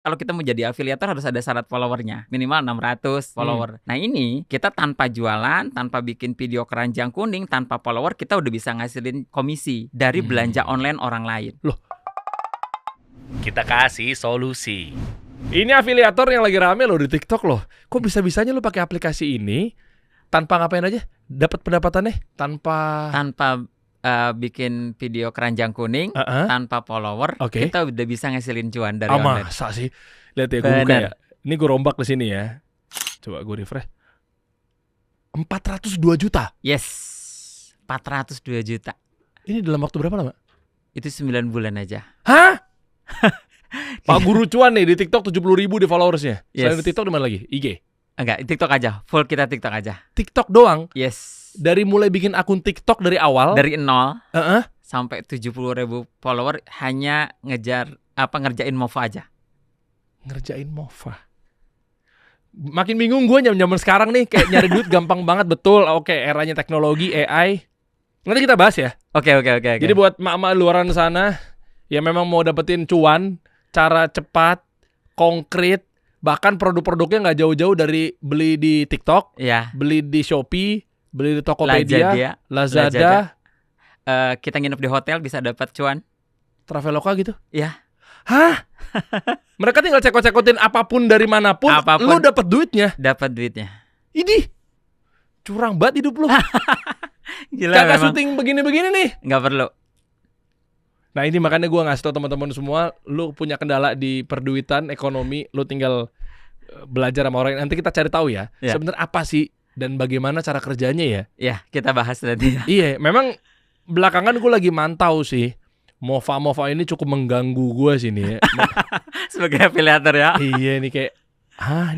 Kalau kita mau jadi afiliator harus ada syarat followernya, minimal 600 follower. Nah ini kita tanpa jualan, tanpa bikin video keranjang kuning, tanpa follower, kita udah bisa ngasilin komisi dari belanja online orang lain. Loh, kita kasih solusi. Ini afiliator yang lagi rame loh di TikTok loh. Kok bisa-bisanya lo pakai aplikasi ini tanpa ngapain aja? Dapat pendapatannya tanpa bikin video keranjang kuning, tanpa follower, kita udah bisa ngasilin cuan dari online. Masa sih? Lihat ya, gue buka ya. Ini gue rombak di sini ya. Coba gue refresh. 402 juta. Yes, 402 juta. Ini dalam waktu berapa lama? Itu 9 bulan aja. Hah? Pak Guru cuan nih di TikTok 70.000 di followersnya. Selain di TikTok di mana lagi? IG? Enggak, TikTok aja. Full kita TikTok aja. TikTok doang? Yes. Dari mulai bikin akun TikTok dari awal, dari 0 sampai 70.000 follower hanya ngerjain MOVA aja. Ngerjain MOVA. Makin bingung gue zaman sekarang nih, kayak nyari duit gampang banget, betul. Oke, eranya teknologi, AI. Nanti kita bahas ya. Oke. Jadi buat mak-mak luaran sana yang memang mau dapetin cuan, cara cepat, konkret, bahkan produk-produknya nggak jauh-jauh dari beli di TikTok, beli di Shopee, beli di Tokopedia, Lazada. Kita nginep di hotel bisa dapat cuan. Traveloka gitu? Iya. Hah? Mereka tinggal cekot-cekotin apapun dari manapun, lu dapat duitnya. Dapat duitnya. Idih, curang banget hidup lu. Gila, kagak memang. syuting begini-begini nih. Nggak perlu. Nah ini makanya gue ngasih tau teman-teman semua, lu punya kendala di perduitan, ekonomi, lu tinggal belajar sama orang. Nanti kita cari tahu ya. Sebenarnya apa sih dan bagaimana cara kerjanya ya? Iya, kita bahas nanti. Iya, memang belakangan gue lagi mantau sih. MOVA ini cukup mengganggu gue sih nih. Sebagai afiliator ya. Iya nih kayak,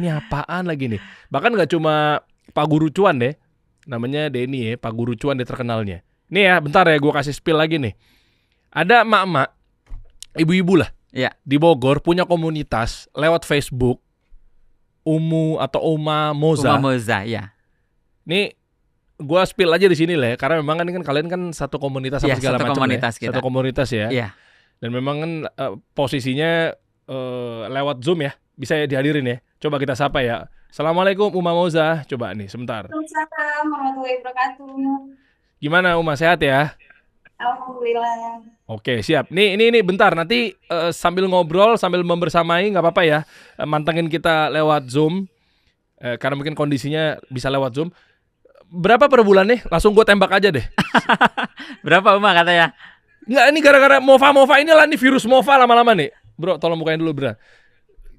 ini apaan lagi nih? Bahkan nggak cuma Pak Guru Cuan deh, namanya Denny ya, Pak Guru Cuan dia terkenalnya. Nih ya, bentar ya, gue kasih spill lagi nih. Ada emak-emak, ibu-ibu lah, di Bogor punya komunitas lewat Facebook, Umu atau Uma Moza. Uma Moza, ya. Nih, gue spill aja di sini lah ya, karena memang kan kalian kan satu komunitas sama segala macam ya. Satu komunitas ya. Iya. Dan memang kan posisinya lewat Zoom ya, bisa ya dihadirin ya. Coba kita sapa ya. Assalamualaikum Uma Moza. Coba nih sebentar. Waalaikumsalam warahmatullahi wabarakatuh. Gimana Uma, sehat ya? Alhamdulillah. Oke, siap. Nih bentar, nanti sambil ngobrol, sambil membersamai, nggak apa-apa ya. Mantengin kita lewat Zoom, karena mungkin kondisinya bisa lewat Zoom. Berapa per bulan nih? Langsung gue tembak aja deh. Berapa Uma katanya? Nggak, ini gara-gara MOVA inilah nih, virus MOVA lama-lama nih. Bro, tolong bukain dulu bro.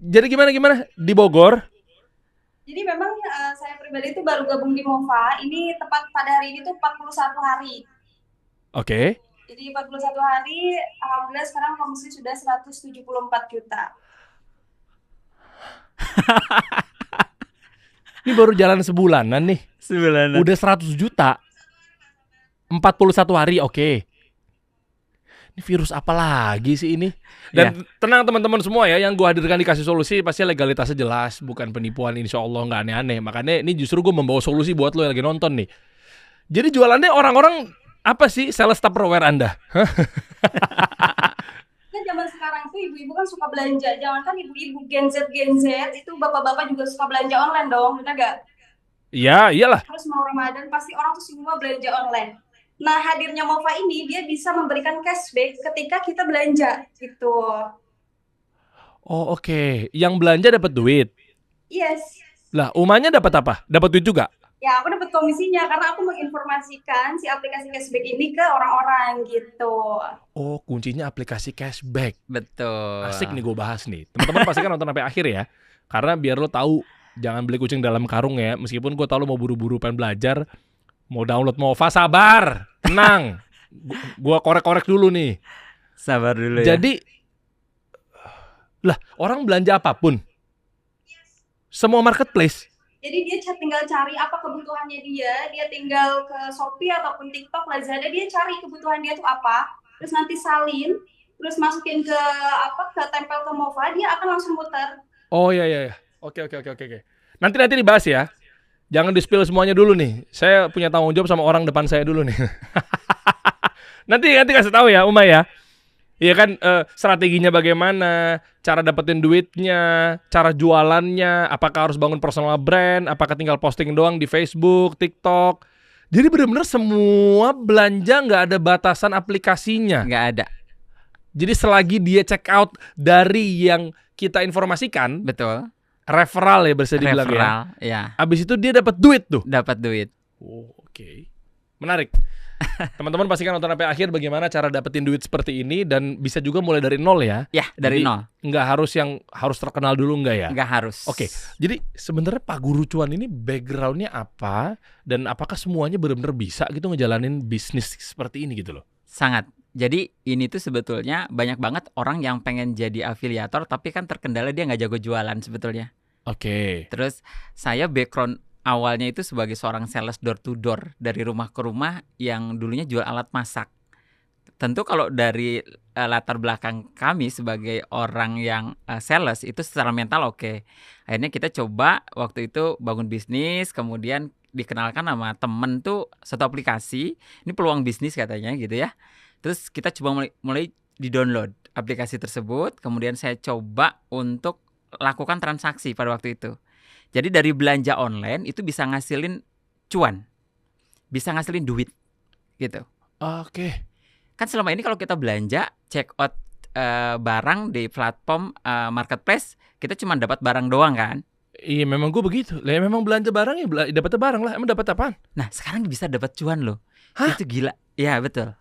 Jadi gimana di Bogor? Jadi memang saya pribadi itu baru gabung di MOVA. Ini tepat pada hari ini tuh 41 hari. Oke. Jadi 41 hari, alhamdulillah sekarang komisi sudah 174 juta. Ini baru jalan sebulanan nih. Sebulanan. Udah 100 juta. 41 hari, oke. Ini virus apa lagi sih ini? Dan tenang teman-teman semua ya, yang gue hadirkan dikasih solusi pasti legalitasnya jelas, bukan penipuan, insya Allah nggak aneh-aneh. Makanya ini justru gue membawa solusi buat lo yang lagi nonton nih. Jadi jualannya orang-orang apa sih sales Tupperware Anda? Kan zaman sekarang tuh ibu-ibu kan suka belanja. Jangankan ibu-ibu Gen Z itu bapak-bapak juga suka belanja online dong, benar gak? Iya, iyalah. Harus mau Ramadan pasti orang tuh semua belanja online. Nah hadirnya MOVA ini dia bisa memberikan cashback ketika kita belanja gitu. Oh oke. Yang belanja dapat duit. Yes. Lah, Umanya dapat apa? Dapat duit juga? Ya, aku dapat komisinya karena aku menginformasikan si aplikasi cashback ini ke orang-orang gitu. Oh, kuncinya aplikasi cashback. Betul. Asik nih gue bahas nih. Teman-teman pasti kan nonton sampai akhir ya. Karena biar lo tahu, jangan beli kucing dalam karung ya. Meskipun gue tahu lo mau buru-buru pengen belajar, mau download MOVA, sabar, tenang. Gue korek-korek dulu nih. Sabar dulu ya. Jadi, lah orang belanja apapun, semua marketplace. Jadi dia tinggal cari apa kebutuhannya dia tinggal ke Shopee ataupun TikTok, Lazada, dia cari kebutuhan dia tuh apa, terus nanti salin, terus masukin ke tempel ke MOVA, dia akan langsung muter. Oh iya. Oke. Nanti dibahas ya. Jangan di-spill semuanya dulu nih. Saya punya tanggung jawab sama orang depan saya dulu nih. Nanti kasih tahu ya, Uma ya. Iya kan, strateginya bagaimana, cara dapetin duitnya, cara jualannya, apakah harus bangun personal brand, apakah tinggal posting doang di Facebook, TikTok. Jadi benar-benar semua belanja nggak ada batasan aplikasinya. Nggak ada. Jadi selagi dia check out dari yang kita informasikan, Betul. referral ya bisa dibilang ya. Referral, ya. Abis itu dia dapat duit tuh. Dapat duit. Oh, oke. Menarik. Teman-teman pastikan nonton sampai akhir bagaimana cara dapetin duit seperti ini, dan bisa juga mulai dari nol ya. Ya, dari Jadi, nol. Nggak harus yang harus terkenal dulu, nggak ya? Nggak harus. Oke. Jadi sebenarnya Pak Guru Cuan ini backgroundnya apa, dan apakah semuanya benar-benar bisa gitu ngejalanin bisnis seperti ini gitu loh? Sangat. Jadi ini tuh sebetulnya banyak banget orang yang pengen jadi afiliator tapi kan terkendala dia nggak jago jualan sebetulnya. Oke. Terus saya background awalnya itu sebagai seorang sales door to door dari rumah ke rumah yang dulunya jual alat masak. Tentu kalau dari latar belakang kami sebagai orang yang sales itu secara mental oke. Akhirnya kita coba waktu itu bangun bisnis, kemudian dikenalkan sama temen tuh satu aplikasi, ini peluang bisnis katanya gitu ya. Terus kita coba mulai di-download aplikasi tersebut, kemudian saya coba untuk lakukan transaksi pada waktu itu. Jadi dari belanja online itu bisa ngasilin cuan, bisa ngasilin duit gitu. Oke. Kan selama ini kalau kita belanja check out barang di platform marketplace, kita cuma dapat barang doang kan. Iya memang gue begitu. Lah memang belanja barang ya dapatnya barang lah. Emang dapat apaan? Nah sekarang bisa dapat cuan loh. Hah? Itu gila. Ya betul.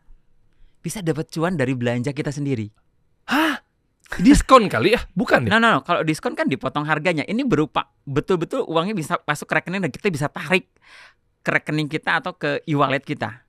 Bisa dapat cuan dari belanja kita sendiri. Hah? Diskon kali ya? Bukan ya? No. Kalau diskon kan dipotong harganya. Ini berupa betul-betul uangnya bisa masuk ke rekening dan kita bisa tarik ke rekening kita atau ke e-wallet kita.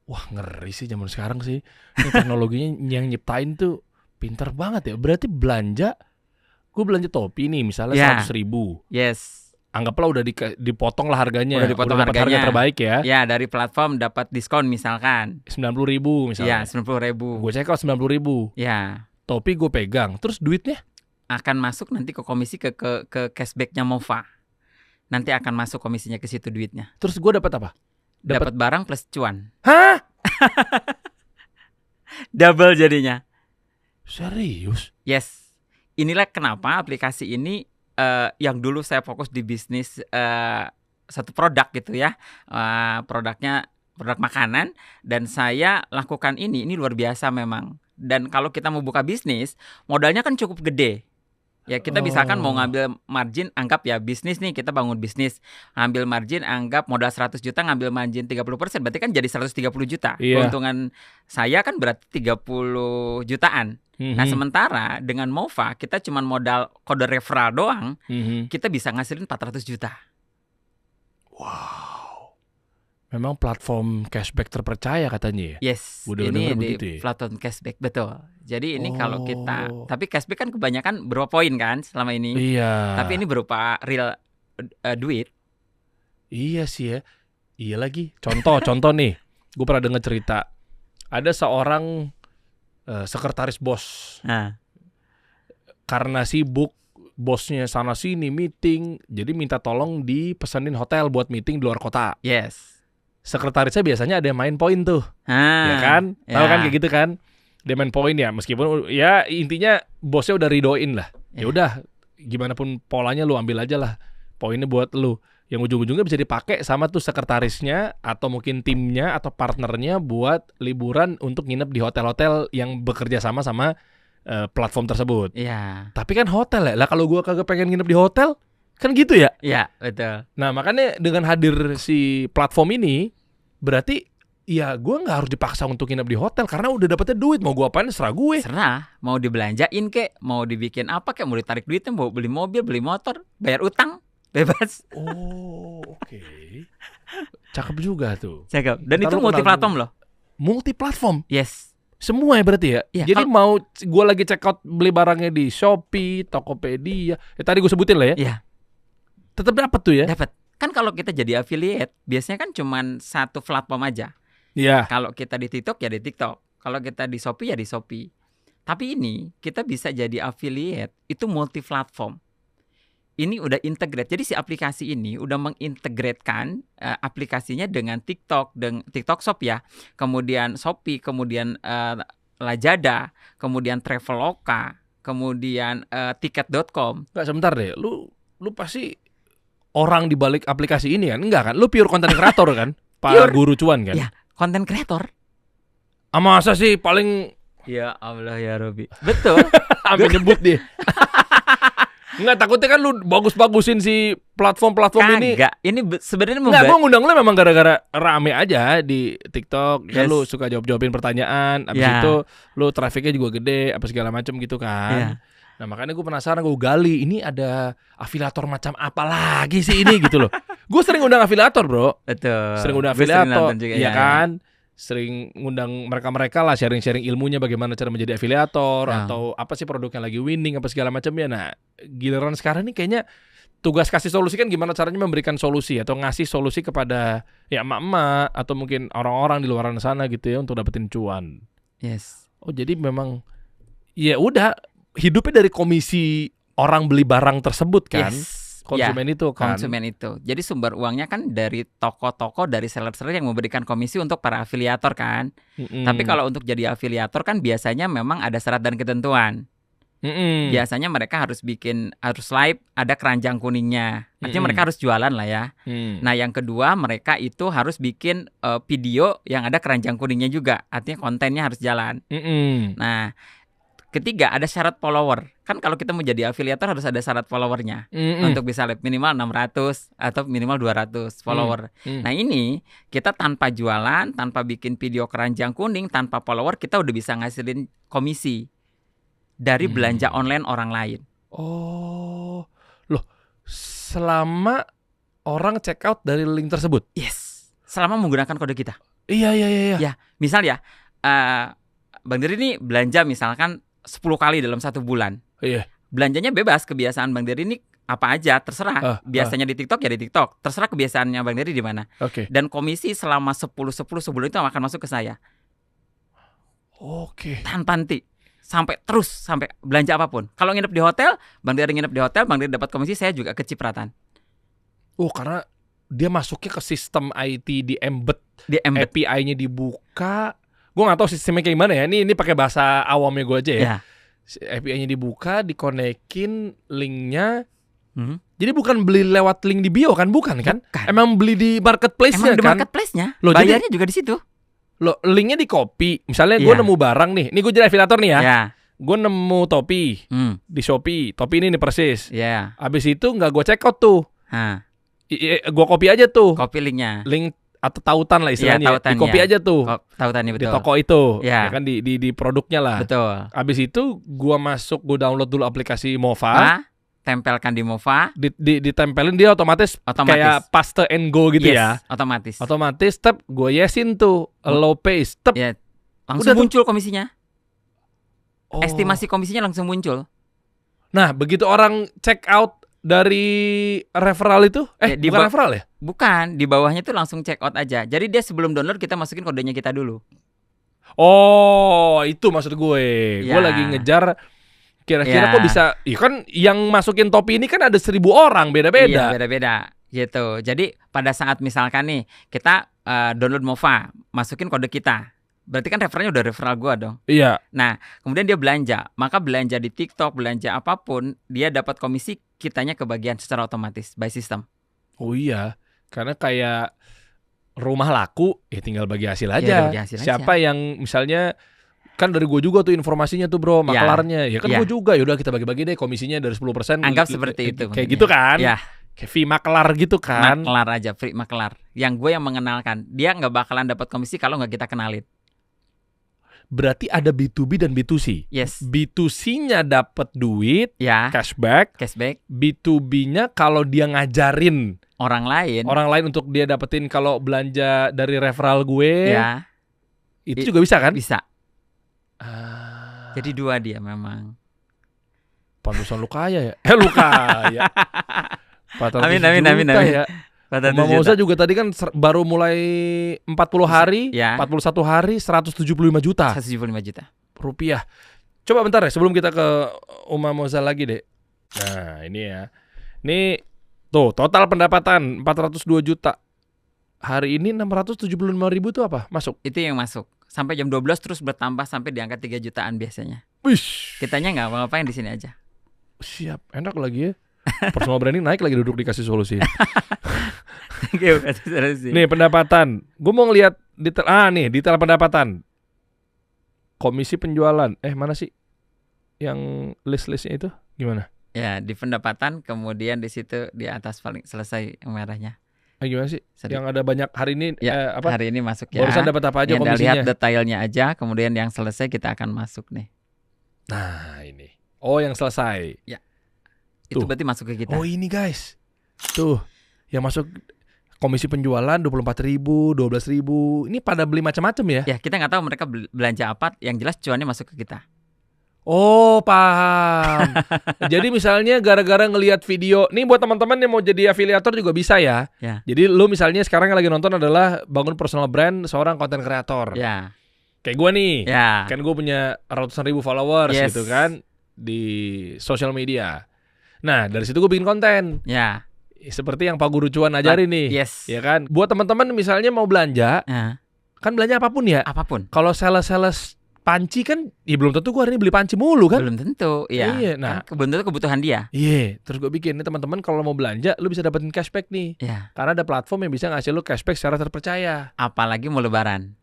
Wah ngeri sih zaman sekarang sih. Ini teknologinya yang nyiptain tuh pinter banget ya. Berarti gue belanja topi nih misalnya 100.000. Yes. Anggaplah udah dipotong lah harganya. Udah dipotong dapat harganya. Harga terbaik ya. Ya dari platform dapat diskon misalkan. 90.000 misalnya. Ya 90.000. Gue check out 90.000. Ya. Topi gue pegang. Terus duitnya? Akan masuk nanti ke komisi ke cashbacknya Mova. Nanti akan masuk komisinya ke situ duitnya. Terus gue dapat apa? Dapat barang plus cuan. Hah? Double jadinya. Serius? Yes. Inilah kenapa aplikasi ini yang dulu saya fokus di bisnis satu produk gitu ya. Produknya produk makanan, dan saya lakukan ini luar biasa memang. Dan kalau kita mau buka bisnis, modalnya kan cukup gede. Ya kita misalkan mau ngambil margin, anggap ya bisnis nih, kita bangun bisnis, ngambil margin, anggap modal 100 juta, ngambil margin 30%, berarti kan jadi 130 juta. Iya. Keuntungan saya kan berarti 30 jutaan. Nah sementara dengan Mova kita cuma modal kode referral doang, kita bisa ngasilin 400 juta. Wow. Memang platform cashback terpercaya katanya ya? Yes, Udah ini denger di begitu ya? platform cashback, betul. Jadi ini kalau kita, tapi cashback kan kebanyakan berupa poin kan selama ini. Iya. Tapi ini berupa real duit. Iya sih ya. Iya lagi. Contoh nih. Gue pernah dengar cerita. Ada seorang sekretaris bos. Nah, Karena sibuk, bosnya sana sini meeting, jadi minta tolong dipesenin hotel buat meeting di luar kota. yes. Sekretarisnya biasanya ada yang main poin tuh. Ya kan? Tahu kan kayak gitu kan? Dia main poin ya, meskipun ya intinya bosnya udah ridoin lah. Ya udah, gimana pun polanya lu ambil aja lah. Poinnya buat lu. Yang ujung-ujungnya bisa dipakai sama tuh sekretarisnya atau mungkin timnya atau partnernya buat liburan untuk nginep di hotel-hotel yang bekerja sama platform tersebut. Iya. Tapi kan hotel ya. Lah kalau gua kagak pengen nginep di hotel, kan gitu ya? Iya, betul. Nah makanya dengan hadir si platform ini, berarti ya gue nggak harus dipaksa untuk nginep di hotel karena udah dapetnya duit. Mau gue apain serah gue. Serah, mau dibelanjain kek, mau dibikin apa kek, mau ditarik duitnya, mau beli mobil, beli motor, bayar utang, bebas. Oh oke. Cakep juga tuh. Cakep. Dan Ntar itu lu multi platform loh. Multi platform. Yes. Semua ya berarti ya? Iya, Jadi mau gue lagi check out beli barangnya di Shopee, Tokopedia, tadi gue sebutin lah ya. Iya. Tetap dapat tuh ya? Dapat. Kan kalau kita jadi affiliate, biasanya kan cuman satu platform aja. Iya. Kalau kita di TikTok ya di TikTok. Kalau kita di Shopee ya di Shopee. Tapi ini kita bisa jadi affiliate itu multi platform. Ini udah integrate. Jadi si aplikasi ini udah mengintegratkan aplikasinya dengan TikTok, dengan TikTok Shop ya. Kemudian Shopee, kemudian Lazada, kemudian Traveloka, kemudian tiket.com. Enggak, sebentar deh. Lu pasti orang di balik aplikasi ini kan? Enggak kan? Lu pure content creator kan? Pak Pure. Guru Cuan kan? Ya, konten kreator. Masa sih paling Ya Allah ya Robi. Betul. sampai nyebut dia. Enggak, takutnya kan lu bagus-bagusin si platform-platform ini. Kagak. Ini sebenarnya Enggak, gua ngundang lu memang gara-gara rame aja di TikTok. Kan Yes. lu suka jawab-jawabin pertanyaan. Abis Ya. itu lu trafficnya juga gede, apa segala macam gitu kan. Ya. Nah makanya gue penasaran, gue gali ini ada afiliator macam apa lagi sih ini gitu loh. Gue sering undang afiliator bro, Betul. sering undang Gue sering afiliator, nonton juga, iya ya. kan? Sering ngundang mereka-mereka lah sharing-sharing ilmunya bagaimana cara menjadi afiliator Nah. atau apa sih produk yang lagi winning apa segala macamnya. Nah giliran sekarang nih kayaknya tugas kasih solusi kan gimana caranya memberikan solusi atau ngasih solusi kepada ya emak-emak atau mungkin orang-orang di luar sana gitu ya untuk dapetin cuan. Yes. Oh jadi memang ya udah hidupnya dari komisi orang beli barang tersebut kan, Yes. konsumen Ya, itu kan. konsumen itu. Jadi sumber uangnya kan dari toko-toko, dari seller-seller yang memberikan komisi untuk para afiliator kan. Mm-mm. Tapi kalau untuk jadi afiliator kan biasanya memang ada syarat dan ketentuan. Mm-mm. Biasanya mereka harus live, ada keranjang kuningnya. Artinya mereka harus jualan lah ya. Mm. Nah, yang kedua mereka itu harus bikin video yang ada keranjang kuningnya juga. Artinya kontennya harus jalan. Mm-mm. Nah, ketiga ada syarat follower. Kan kalau kita mau jadi afiliator harus ada syarat followernya. Mm-mm. Untuk bisa live minimal 600 atau minimal 200 follower. Mm. Nah, ini kita tanpa jualan, tanpa bikin video keranjang kuning, tanpa follower kita udah bisa ngasilin komisi dari belanja online orang lain. Oh, loh, selama orang check out dari link tersebut. Yes. Selama menggunakan kode kita. Iya. Ya, misal ya, Bang Dery ini belanja misalkan 10 kali dalam 1 bulan. Iya. Belanjanya bebas, kebiasaan Bang Dery ini apa aja terserah. Biasanya di TikTok ya di TikTok. Terserah kebiasaannya Bang Dery di mana. Oke. Dan komisi selama 10 sebulan itu akan masuk ke saya Oke. tanpa henti. Sampai belanja apapun. Kalau nginep di hotel, Bang Dery nginep di hotel, Bang Dery dapat komisi, saya juga kecipratan. Oh, karena dia masuknya ke sistem IT di embed. Di embed. API-nya dibuka. Gue nggak tahu sistemnya kayak gimana ya. Ini pakai bahasa awamnya gue aja ya. Ya. API-nya dibuka, dikonekin linknya. Hmm. Jadi bukan beli lewat link di bio kan? Bukan kan? Bukan. Emang beli di marketplace-nya Emang di kan? marketplace-nya. Loh, jadi- Bayarnya juga di situ. Loh, linknya di copy. Misalnya gue Iya. nemu barang nih. Ini gue jadi afiliator nih ya. Ya. Gue nemu topi di Shopee. Topi ini nih persis. Ya. Abis itu nggak gue check out tuh. Nah, Gue copy aja tuh. copy linknya. Link atau tautan lah istilahnya. Iya, tautan, Di copy ya. aja tuh. Tautannya Di betul. toko itu. Iya. Ya kan di produknya lah. Betul. Abis itu gue masuk, gue download dulu aplikasi Mova. Ah, tempelkan di Mova. Ditempelin dia otomatis kayak paste and go gitu Yes, ya. Otomatis. Otomatis step gue yesin tuh allow pay step. Ya, langsung Udah tuh. muncul komisinya. Oh. Estimasi komisinya langsung muncul. Nah begitu orang check out dari referral itu, Ya, di bukan ba- referral ya? Bukan, di bawahnya tuh langsung check out aja. Jadi dia sebelum download kita masukin kodenya kita dulu. Oh itu maksud gue. Ya. Gue lagi ngejar kira-kira Ya. kok bisa. Iya kan yang masukin topi ini kan ada 1.000 orang Iya, beda-beda. beda-beda gitu. Jadi pada saat misalkan nih kita download Mova, masukin kode kita. Berarti kan referralnya udah referral gua dong. Iya. Nah, kemudian dia belanja. Maka belanja di TikTok, belanja apapun, dia dapat komisi, kitanya kebagian secara otomatis by system. Oh iya. Karena kayak rumah laku, ya tinggal bagi hasil aja. Iya, bagi hasil aja. Siapa yang misalnya kan dari gue juga tuh informasinya tuh bro, maklarnya. Ya kan Ya. gue juga, yaudah kita bagi-bagi deh komisinya dari 10%. Anggap seperti itu. Kayak gitu kan. Ya, Kayak fee maklar gitu kan. maklar aja, free maklar. Yang gue yang mengenalkan, dia nggak bakalan dapat komisi kalau nggak kita kenalin. Berarti ada B2B dan B2C. Yes. B2C-nya dapat duit, Ya, cashback. cashback. B2B-nya kalau dia ngajarin Orang lain. orang lain untuk dia dapetin kalau belanja dari referral gue, Ya, itu juga bisa kan? bisa. Ah, Jadi 2 dia memang. pantesan lu kaya ya? Lu kaya. 400 Amin. juta ya. 400 Mbak Moza juga tadi kan baru mulai 40 hari, Ya. 41 hari, 175 juta 175 juta. rupiah. Coba bentar ya, sebelum kita ke Uma Moza lagi deh. Nah ini ya. Ini tuh total pendapatan 402 juta. Hari ini 675 ribu tuh apa? Masuk? Itu yang masuk. sampai jam 12 terus bertambah sampai di angka 3 jutaan biasanya. Wish. Kitanya nggak ngapain di sini aja. Siap, enak lagi ya. Personal branding naik lagi duduk dikasih solusi. Nih pendapatan. Gue mau ngeliat detail. Detail pendapatan. Komisi penjualan. Mana sih? Yang list-listnya itu gimana? Ya di pendapatan, kemudian di situ di atas paling selesai yang merahnya. Gimana sih? Yang ada banyak hari ini ya, hari ini masuk ya. Barusan dapat apa aja komisinya? Lihat detailnya aja, kemudian yang selesai kita akan masuk nih. Nah ini. Oh yang selesai. Ya. Itu berarti masuk ke kita. Oh ini guys. Tuh. Yang masuk komisi penjualan 24.000, 12.000. Ini pada beli macam-macam ya? Ya kita nggak tahu mereka belanja apa. Yang jelas cuannya masuk ke kita. Oh paham. Jadi misalnya gara-gara ngelihat video, nih buat teman-teman yang mau jadi afiliator juga bisa ya. Jadi lu misalnya sekarang yang lagi nonton adalah bangun personal brand seorang konten kreator. Ya. Kayak gue nih, kan gue punya ratusan ribu followers gitu kan di sosial media. Nah dari situ gue bikin konten. Ya. Seperti yang Pak Guru Cuan ajarin nih. Ya kan. Buat teman-teman misalnya mau belanja, kan belanja apapun ya. Apapun. Kalau sales panci kan, ya belum tentu gue hari ini beli panci mulu kan? Belum tentu, ya. Iya, nah kan kebutuhan dia. Iya, terus gue bikin nih teman-teman kalau mau belanja, lu bisa dapetin cashback nih. Iya. Karena ada platform yang bisa ngasih lu cashback secara terpercaya. Apalagi mau lebaran.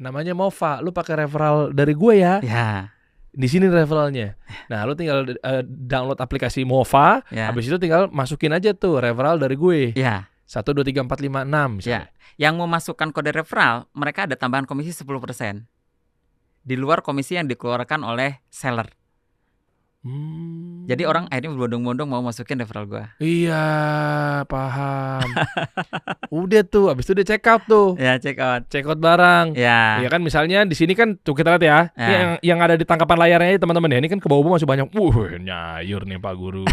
Namanya Mova. Lu pakai referral dari gue ya. Ya. Di sini referralnya. Nah, lu tinggal download aplikasi Mova. Habis itu tinggal masukin aja tuh referral dari gue. Iya. 1, 2, 3, 4, 5, 6 misalnya. Yang mau masukkan kode referral, mereka ada tambahan komisi 10%. Di luar komisi yang dikeluarkan oleh seller. Jadi orang akhirnya berbondong-bondong mau masukin referral gue. Iya, paham. Udah tuh, abis itu dia check out tuh. Ya, check out barang. Ya. Iya kan misalnya di sini kan tuh kita lihat ya. Ini yang ada di tangkapan layarnya teman-teman ya. Ini kan ke bawah masih banyak. Nyayur nih Pak Guru.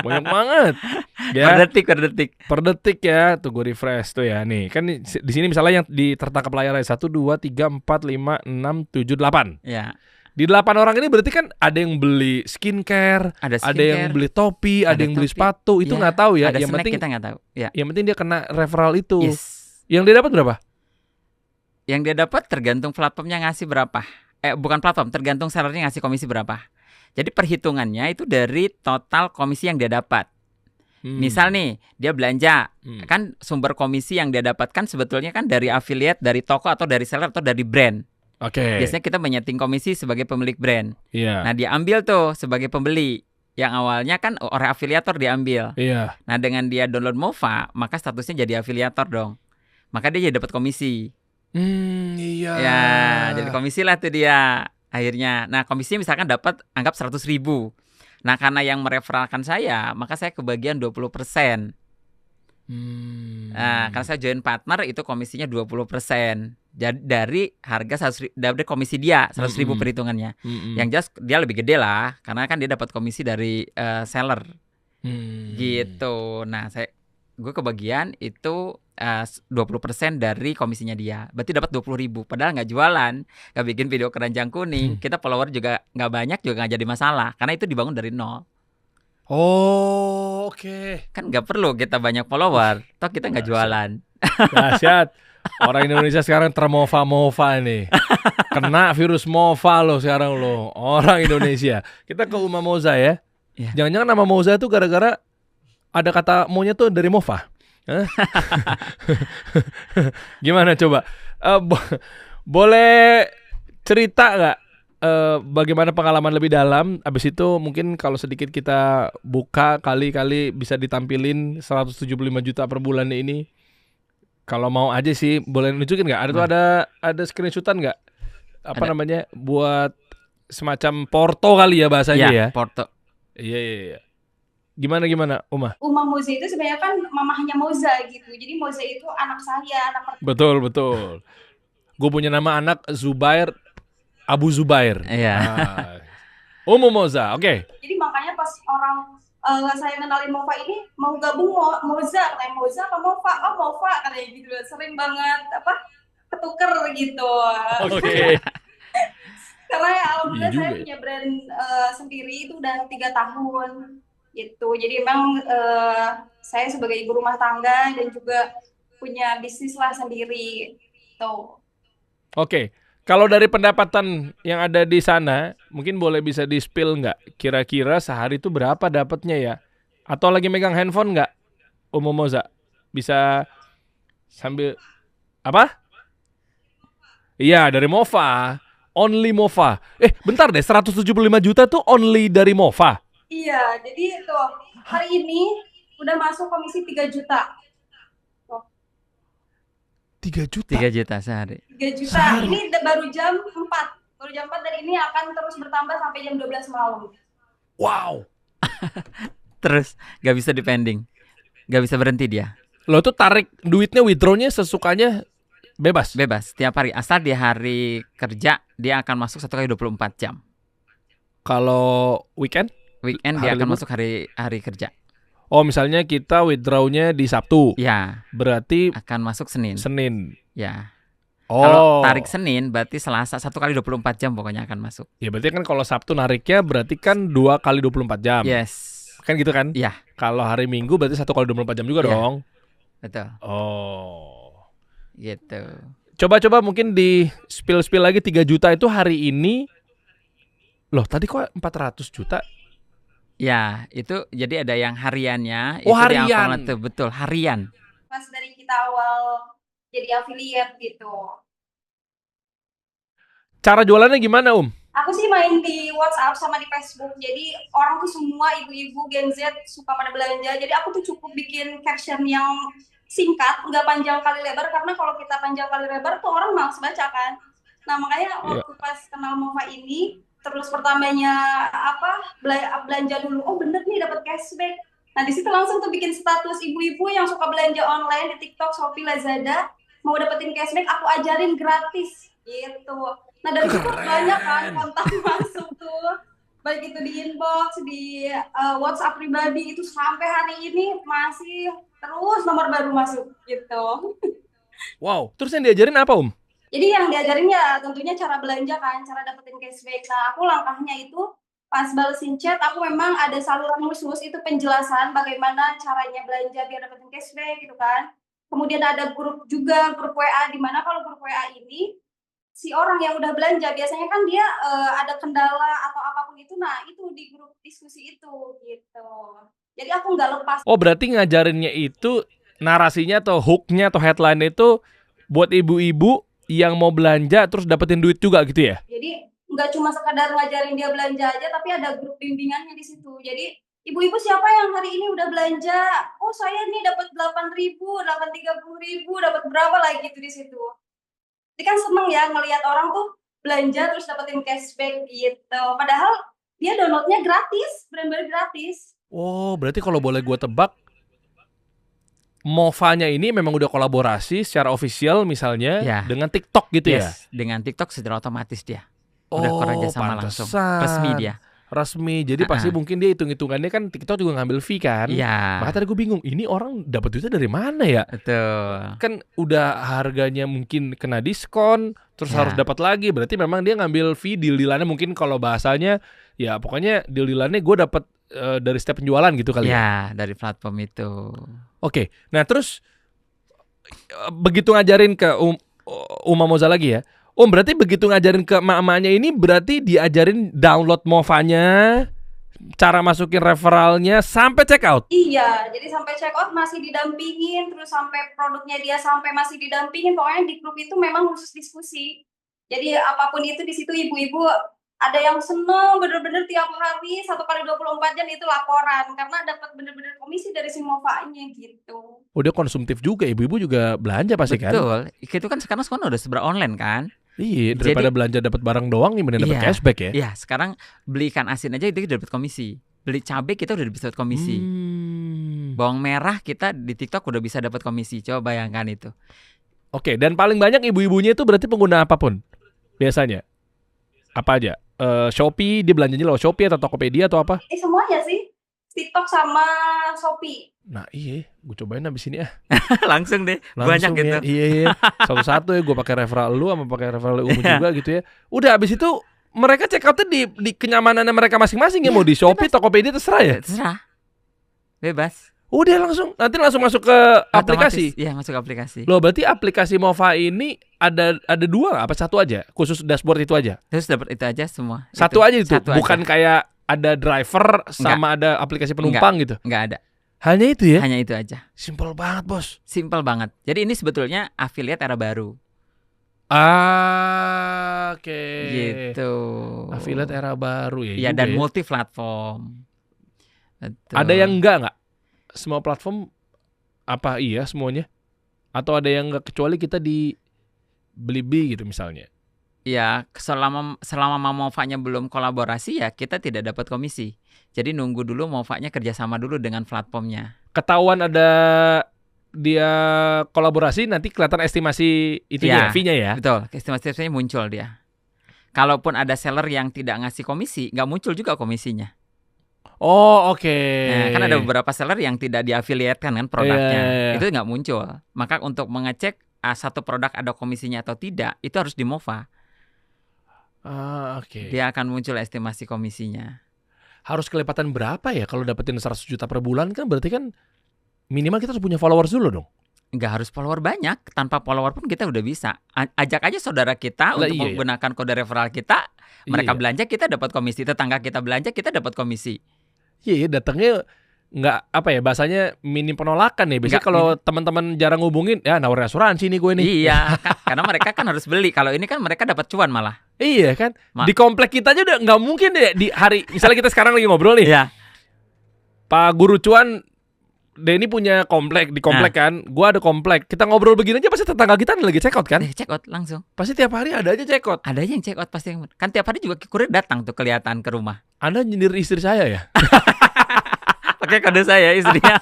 Banyak banget. Ya. Per detik ya. Tuh gue refresh tuh ya. Nih kan di sini misalnya yang di tertangkap layarnya 1, 2, 3, 4, 5, 6, 7, 8. Ya. Di 8 orang ini berarti kan ada yang beli skincare, ada yang beli topi, ada yang beli sepatu. Itu nggak tahu ya. Ada yang penting kita nggak tahu. Ya. Yang penting dia kena referral itu. Yes. Yang dia dapat berapa? Yang dia dapat tergantung platformnya ngasih berapa. Bukan platform, tergantung sellernya ngasih komisi berapa. Jadi perhitungannya itu dari total komisi yang dia dapat. Misal nih dia belanja, kan sumber komisi yang dia dapatkan sebetulnya kan dari affiliate, dari toko atau dari seller atau dari brand. Biasanya kita menyeting komisi sebagai pemilik brand. Nah dia ambil tuh sebagai pembeli. Yang awalnya kan oleh afiliator diambil. Nah dengan dia download Mova, maka statusnya jadi afiliator dong. Maka dia jadi dapat komisi. Ya, jadi komisi lah tuh dia akhirnya. Nah komisinya misalkan dapat anggap 100.000. Nah karena yang mereferalkan saya, maka saya kebagian 20%. Nah karena saya join partner itu komisinya 20%. Jadi dari harga 100.000, dari komisi dia 100.000 perhitungannya. Yang jelas dia lebih gede lah, karena kan dia dapat komisi dari seller. Gitu. Nah gue kebagian itu 20% dari komisinya dia. Berarti dapat 20.000. Padahal nggak jualan, nggak bikin video keranjang kuning. Kita follower juga nggak banyak, juga nggak jadi masalah, karena itu dibangun dari nol. Oh, oke. Kan nggak perlu kita banyak follower, toh kita nggak jualan. Dahsyat. Orang Indonesia sekarang termova-mova nih. Kena virus mova lo sekarang lo. Orang Indonesia. Kita ke Uma Moza ya. Jangan-jangan nama Moza tuh gara-gara ada kata maunya tuh dari mova. Gimana coba? Boleh cerita nggak bagaimana pengalaman lebih dalam? Abis itu mungkin kalau sedikit kita buka kali-kali bisa ditampilin 175 juta per bulan ini. Kalau mau aja sih, boleh nunjukin nggak? Ada screenshotan nggak? Namanya? Buat semacam porto kali ya bahasanya ya? Porto. Iya. Gimana Uma? Uma Moza itu sebenarnya kan mamahnya Moza gitu. Jadi Moza itu anak saya, anak pertama. Betul. Gue punya nama anak Zubair, Abu Zubair. Iya. Uma Moza, oke. Jadi makanya pas orang saya kenalin Mova ini mau gabung Moza, katanya Moza apa Mova? Oh Mova katanya gitu. Sering banget ketuker gitu. Oke. Karena ya alhamdulillah saya punya brand sendiri itu udah 3 tahun gitu. Jadi memang saya sebagai ibu rumah tangga dan juga punya bisnis lah sendiri tuh. Oke. Kalau dari pendapatan yang ada di sana, mungkin boleh bisa di-spill nggak? Kira-kira sehari itu berapa dapatnya ya? Atau lagi megang handphone nggak, Moza? Bisa sambil apa? Iya, dari Mova. Only Mova. Bentar deh, 175 juta tuh only dari Mova. Iya, jadi tuh hari ini udah masuk komisi 3 juta. 3 juta? 3 juta sehari. 3 juta. Ini baru jam 4. Baru jam 4 dan ini akan terus bertambah sampai jam 12 malam. Wow. Terus gak bisa dipending. Gak bisa berhenti dia. Lo tuh tarik duitnya, withdrawnya sesukanya bebas? Bebas, tiap hari. Asal di hari kerja, dia akan masuk 1 kali 24 jam. Kalau weekend? Weekend dia akan masuk hari kerja. Oh, misalnya kita withdrawnya di Sabtu. Ya. Berarti akan masuk Senin. Ya. Oh. Kalau tarik Senin berarti Selasa 1 kali 24 jam pokoknya akan masuk. Ya berarti kan kalau Sabtu nariknya berarti kan 2 kali 24 jam. Yes. Kan gitu kan? Iya. Kalau hari Minggu berarti 1 kali 24 jam juga dong. Betul. Oh. Gitu. Coba mungkin di spill lagi 3 juta itu hari ini. Loh, tadi kok 400 juta? Ya, itu jadi ada yang hariannya. Oh, itu harian. Betul, harian. Pas dari kita awal jadi affiliate gitu. Cara jualannya gimana, Aku sih main di WhatsApp sama di Facebook. Jadi orang tuh semua ibu-ibu Gen Z suka pada belanja. Jadi aku tuh cukup bikin caption yang singkat, nggak panjang kali lebar. Karena kalau kita panjang kali lebar tuh orang malas baca kan. Nah makanya waktu pas kenal Mova ini, terus pertamanya belanja dulu. Oh bener nih dapat cashback. Nah di situ langsung tuh bikin status ibu-ibu yang suka belanja online di TikTok, Shopee, Lazada mau dapetin cashback, aku ajarin gratis gitu. Nah dari situ banyak kan kontak masuk tuh, baik itu di inbox, di WhatsApp pribadi, itu sampai hari ini masih terus nomor baru masuk gitu. Wow, terus yang diajarin apa Jadi yang diajarin ya tentunya cara belanja kan, cara dapetin cashback. Nah aku langkahnya itu pas balesin chat, aku memang ada saluran khusus, itu penjelasan bagaimana caranya belanja biar dapetin cashback gitu kan. Kemudian ada grup juga, grup WA, di mana kalau grup WA ini si orang yang udah belanja biasanya kan dia ada kendala atau apapun itu, nah itu di grup diskusi itu gitu. Jadi aku nggak lepas. Oh berarti ngajarinnya itu narasinya atau hooknya atau headline itu buat ibu-ibu yang mau belanja terus dapetin duit juga gitu ya? Jadi nggak cuma sekadar ngajarin dia belanja aja, tapi ada grup bimbingannya di situ. Jadi ibu-ibu siapa yang hari ini udah belanja? Oh saya nih dapat 8.000, dapat 30.000, dapat berapa lagi gitu di situ. Jadi kan seneng ya ngelihat orang tuh belanja terus dapetin cashback gitu. Padahal dia downloadnya gratis, benar-benar gratis. Oh berarti kalau boleh gue tebak, Movanya ini memang udah kolaborasi secara official misalnya dengan TikTok gitu ya? Dengan TikTok secara otomatis dia. Udah kerja sama langsung. Resmi dia. Resmi, jadi pasti mungkin dia hitung-hitungannya kan TikTok juga ngambil fee kan? Iya. Makanya tadi gue bingung, ini orang dapat duitnya dari mana ya? Betul. Kan udah harganya mungkin kena diskon, terus harus dapat lagi, berarti memang dia ngambil fee, deal-dealannya mungkin kalau bahasanya, ya pokoknya deal-dealannya gue dapat dari setiap penjualan gitu kali ya? Ya, dari platform itu. Oke, nah terus begitu ngajarin ke Uma Moza lagi ya, berarti begitu ngajarin ke emak-emaknya ini berarti diajarin download Movanya, cara masukin referralnya sampai check out? Iya, jadi sampai check out masih didampingin, terus sampai produknya dia sampai masih didampingin, pokoknya di grup itu memang khusus diskusi. Jadi apapun itu di situ ibu-ibu ada yang seneng bener-bener tiap hari 1 kali 24 jam itu laporan karena dapat bener-bener komisi dari si Movanya gitu. Oh dia konsumtif juga, ibu-ibu juga belanja pasti kan? Betul, itu kan sekarang udah seberang online kan? Iya, daripada belanja dapat barang doang gimana dapat cashback ya? Iya, sekarang beli ikan asin aja itu dapat komisi. Beli cabai kita udah bisa dapat komisi. Bawang merah kita di TikTok udah bisa dapat komisi. Coba bayangkan itu. Oke, dan paling banyak ibu-ibunya itu berarti pengguna apapun biasanya? Apa aja? Shopee, dia belanjanya lewat Shopee atau Tokopedia atau apa? Semuanya sih, TikTok sama Shopee. Nah iya, gue cobain abis ini Langsung deh, banyak gitu. Iya, satu-satu ya gue pakai referral lu sama pakai referral Umu juga gitu ya. Udah abis itu mereka check outnya di kenyamanannya mereka masing-masing ya, mau di Shopee, Tokopedia terserah ya? Terserah, bebas. Udah nanti langsung masuk ke aplikasi. Iya, masuk ke aplikasi. Loh, berarti aplikasi Mova ini ada dua nggak? Apa satu aja? Khusus dashboard itu aja? Terus dapat itu aja semua. Satu aja itu? Satu Bukan aja. kayak ada driver sama ada aplikasi penumpang gitu? Enggak ada. Hanya itu ya? Hanya itu aja. Simple banget, Bos. Simple banget. Jadi ini sebetulnya affiliate era baru. Oke. Gitu. Affiliate era baru ya. Iya, juga dan ya. multi platform. Betul. Ada yang enggak? Semua platform apa iya semuanya? Atau ada yang enggak kecuali kita di Blibli gitu misalnya? Ya, selama Mova-nya belum kolaborasi ya kita tidak dapat komisi. Jadi nunggu dulu Mova-nya kerjasama dulu dengan platformnya. Ketahuan ada dia kolaborasi nanti kelihatan estimasi itunya, Ya, fee-nya ya. Betul, estimasi-estimasinya muncul dia. Kalaupun ada seller yang tidak ngasih komisi, nggak muncul juga komisinya. Oh, oke. Nah, kan ada beberapa seller yang tidak diafiliatkan kan produknya, Iya. itu nggak muncul. Maka untuk mengecek satu produk ada komisinya atau tidak, itu harus di Mova. Oke. Dia akan muncul estimasi komisinya. Harus kelipatan berapa ya kalau dapetin 100 juta per bulan kan berarti kan minimal kita harus punya followers dulu dong. Nggak harus follower banyak, tanpa follower pun kita udah bisa. Ajak aja saudara kita Lah, untuk iya, menggunakan kode referral kita, mereka Iya. belanja kita dapat komisi, tetangga kita belanja kita dapat komisi. Iya, datangnya nggak apa ya bahasanya minim penolakan ya. Biasanya Nggak, kalau teman-teman jarang hubungin ya nawarin asuransi nih gue nih. Iya, karena mereka kan harus beli. Kalau ini kan mereka dapat cuan malah. Iya kan. Di komplek kita aja udah nggak mungkin deh di hari misalnya kita sekarang lagi ngobrol nih. Iya. Pak Guru Cuan Denny punya komplek di komplek kan, gua ada komplek. Kita ngobrol begini aja pasti tetangga kita lagi check out kan? Check out langsung. Pasti tiap hari ada aja check out. Ada aja yang check out pasti. Kan tiap hari juga kurir datang tuh kelihatan ke rumah. Anda nyindir istri saya ya? Pakai kode saya istrinya.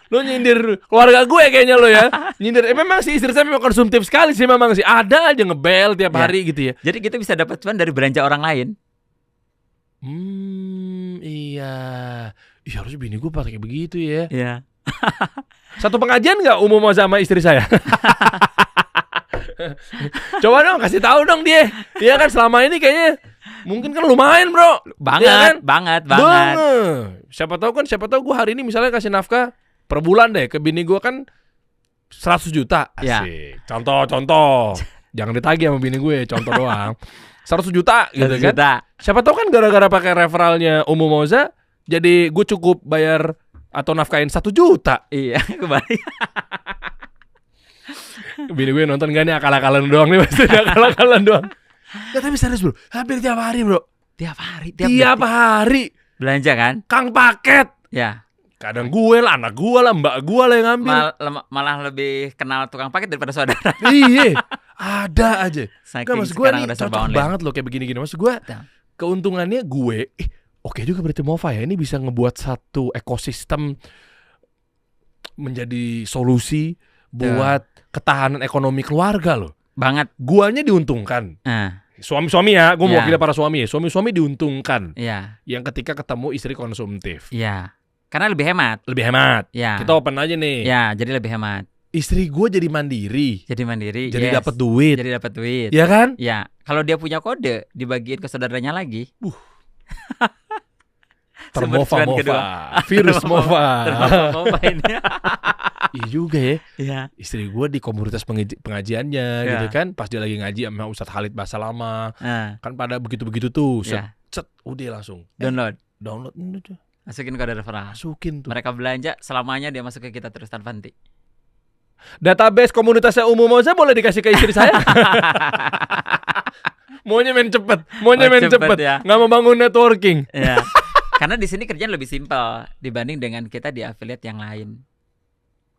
Lo nyindir keluarga gue kayaknya lo ya. Nyindir. Memang sih istri saya memang konsumtif sekali sih memang sih. Ada aja ngebel tiap hari gitu ya. Jadi kita bisa dapat cuan dari belanja orang lain. Iya. Iya harusnya bini gue pakai begitu ya. Iya. Satu pengajian nggak umum sama istri saya? Coba dong kasih tahu dong dia. Dia kan selama ini kayaknya mungkin kan lumayan bro. Banget, ya kan? banget. Siapa tahu gue hari ini misalnya kasih nafkah per bulan deh ke bini gue kan 100 juta. Asik. Ya. Contoh. Jangan ditagih sama bini gue, contoh doang. 100 juta gitu 100 kan. juta. Siapa tahu kan gara-gara pakai referralnya Umu Moza jadi gue cukup bayar atau nafkahin 1 juta. Iya, kembali. Bini gue nonton gak nih akal-akalan doang nih pasti akal-akalan doang. Ya tapi serius bro, hampir tiap hari bro. Tiap hari. Tiap hari. Belanja kan? Kang paket. Ya. Kadang gue lah, anak gue lah, mbak gue lah yang ngambil. Malah lebih kenal tukang paket daripada saudara. Iya, ada aja. Gak maksud gue nih udah serba cocok online. banget loh kayak begini-gini. Maksud gue keuntungannya gue, oke juga berarti Mova ya. Ini bisa ngebuat satu ekosistem menjadi solusi buat ketahanan ekonomi keluarga loh. Banget. Guanya diuntungkan. Suami-suami ya, gue mewakili para suami ya. Suami-suami diuntungkan. Iya. Yang ketika ketemu istri konsumtif. Iya. Karena lebih hemat. Lebih hemat. Ya. Kita open aja nih. Ya, jadi lebih hemat. Istri gue jadi mandiri. Jadi mandiri. Jadi yes. dapat duit. Jadi dapat duit. Ya kan? Ya. Kalau dia punya kode, dibagiin ke saudaranya lagi. Termova. Virus Mova. Mova ini. Iya juga ya. Iya. Istri gue di komunitas pengajiannya gitu kan. Pas dia lagi ngaji sama Ustadz Khalid Bahasa Lama. Kan pada begitu-begitu tuh. Set, udah langsung. Download tuh. Masukin kode referral. Masukin tuh. Mereka belanja selamanya dia masuk ke kita terus tanpa henti. Database komunitasnya Umu Moza boleh dikasih ke istri saya. Maunya main cepet. Ya. Nggak mau bangun networking. Ya. Karena di sini kerjaan lebih simpel dibanding dengan kita di affiliate yang lain.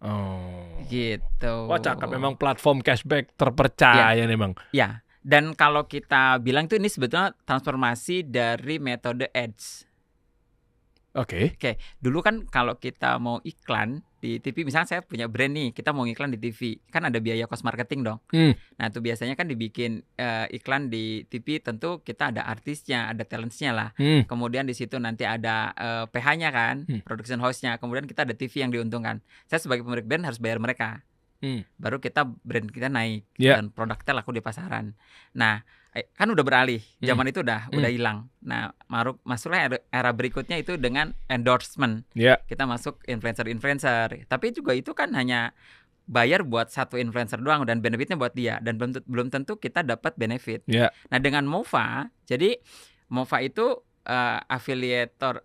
Oh. Gitu. Wah cakep, memang platform cashback terpercaya memang. Ya. Dan kalau kita bilang tuh ini sebetulnya transformasi dari metode ads. Oke. Dulu kan kalau kita mau iklan di TV, misalnya saya punya brand nih, kita mau iklan di TV, kan ada biaya cost marketing dong. Nah itu biasanya kan dibikin iklan di TV, tentu kita ada artisnya, ada talentsnya lah. Kemudian di situ nanti ada PH-nya kan, production house-nya. Kemudian kita ada TV yang diuntungkan. Saya sebagai pemilik brand harus bayar mereka. Baru brand kita naik dan produk kita laku di pasaran. Nah kan udah beralih. Zaman itu udah hilang. Nah, masuklah era berikutnya itu dengan endorsement. Ya. Kita masuk influencer. Tapi juga itu kan hanya bayar buat satu influencer doang dan benefitnya buat dia dan belum tentu kita dapat benefit. Ya. Nah, dengan Mova, jadi Mova itu afiliator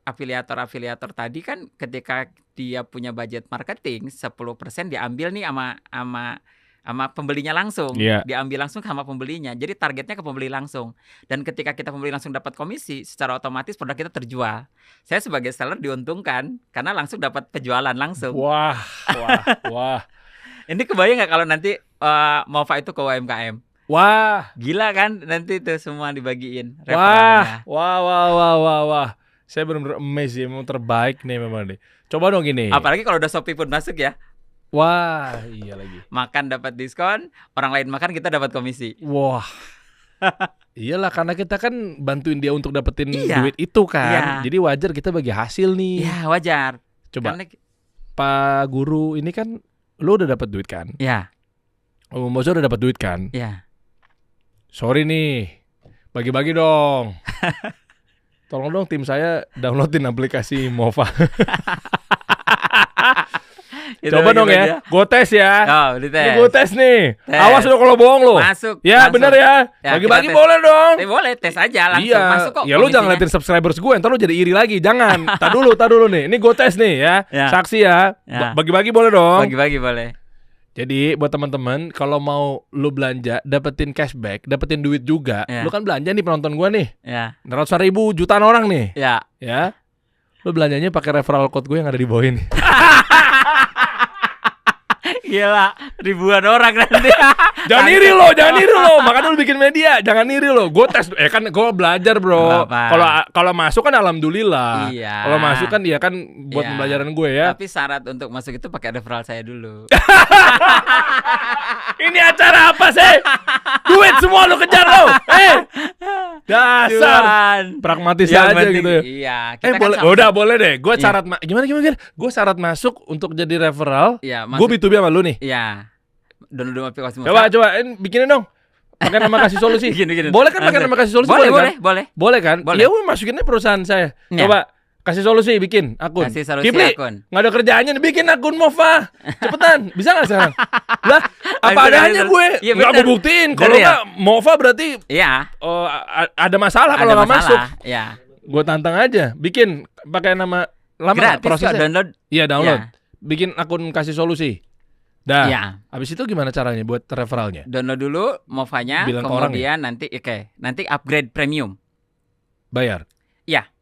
tadi kan ketika dia punya budget marketing 10% diambil nih sama pembelinya langsung. Yeah. Diambil langsung sama pembelinya. Jadi targetnya ke pembeli langsung. Dan ketika kita pembeli langsung dapat komisi, secara otomatis produk kita terjual. Saya sebagai seller diuntungkan karena langsung dapat penjualan langsung. Wah. Ini kebayang nggak kalau nanti Mova itu ke UMKM? Wah, gila kan nanti itu semua dibagiin referralnya. Wah. Wah. Saya benar-benar amazed, memang terbaik nih memang nih. Coba dong gini. Apalagi kalau udah Shopee pun masuk ya. Wah, iya lagi. Makan dapat diskon, orang lain makan kita dapat komisi. Wah. Iyalah, karena kita kan bantuin dia untuk dapetin duit itu kan. Jadi wajar kita bagi hasil nih. Iya, wajar. Coba. Karena... Pak Guru ini kan lu udah dapat duit kan? Iya. Bos udah dapat duit kan? Iya. Sorry nih, bagi-bagi dong. Tolong dong tim saya downloadin aplikasi Mova. Coba dong ya, gue tes ya. Oh, dites. Ini gue tes nih. Awas lo kalau bohong lo. Masuk. Ya bener ya. Bagi-bagi boleh dong. Boleh tes aja langsung. Iya. Masuk kok. Ya lu jangan liatin subscribers gue, ntar lu jadi iri lagi. Jangan. Tar dulu nih. Ini gue tes nih ya. Saksi ya. Bagi-bagi boleh dong. Bagi-bagi boleh. Jadi buat teman-teman, kalau mau lu belanja, dapetin cashback, dapetin duit juga. Lu kan belanja nih penonton gua nih. Ya. 100.000 jutaan orang nih. Ya. Lu belanjanya pakai referral code gue yang ada di bawah ini. Gila, ribuan orang nanti. Jangan iri lo. Makanya lu bikin media, jangan iri lo. Gue tes, kan gue belajar bro. Kalau masuk kan alhamdulillah. Iya. Kalau masuk kan dia kan buat pembelajaran gue ya. Tapi syarat untuk masuk itu pakai referral saya dulu. Ini acara apa sih? Duit semua lu kejar lo. Dasar pragmatis aja penting, gitu ya. Iya. Boleh, boleh deh. Gue syarat gimana? Gue syarat masuk untuk jadi referral. Iya. Gue B2B sama lu nih. Iya. Download aplikasi Mova. Coba bikinin dong. Pakai nama kasih solusi. Gini. Boleh kan pakai nama kasih solusi? Boleh kan? Boleh. Ya udah masukinnya perusahaan saya. Coba kasih solusi bikin akun. Kasih solusi Kipli, akun. Nggak ada kerjaannya nih, bikin akun Mova. Cepetan, bisa nggak sekarang? Lah, apa adanya gue? Ya, nggak gue buktiin. Kalau nggak Mova berarti ada masalah kalau nggak masuk. Iya. Gue tantang aja, bikin pakai nama lama. Gratis prosesnya. download. Iya download. Bikin akun kasih solusi. Dah. Ya. Habis itu gimana caranya buat referralnya? Download dulu Movanya, kemudian nanti upgrade premium. Bayar. Iya.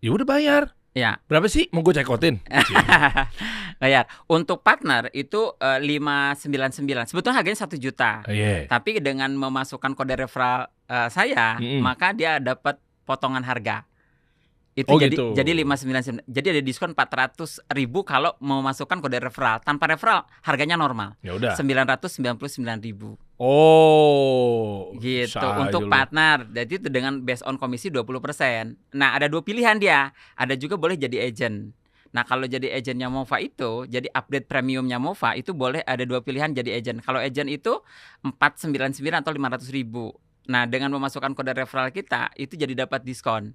Ya udah bayar. Ya. Berapa sih? Mau gue cekotin. Bayar. Untuk partner itu 599. Sebetulnya harganya 1 juta. Tapi dengan memasukkan kode referral saya, maka dia dapat potongan harga. Itu gitu. Jadi 599. Jadi ada diskon 400.000 kalau memasukkan kode referral. Tanpa referral harganya normal. Ya udah. 999.000. Oh. Gitu untuk partner. Jadi itu dengan based on komisi 20%. Nah, ada 2 pilihan dia. Ada juga boleh jadi agent. Nah, kalau jadi agentnya Mova itu, jadi update premiumnya Mova itu boleh ada 2 pilihan jadi agent. Kalau agent itu 499 atau 500.000. Nah, dengan memasukkan kode referral kita itu jadi dapat diskon.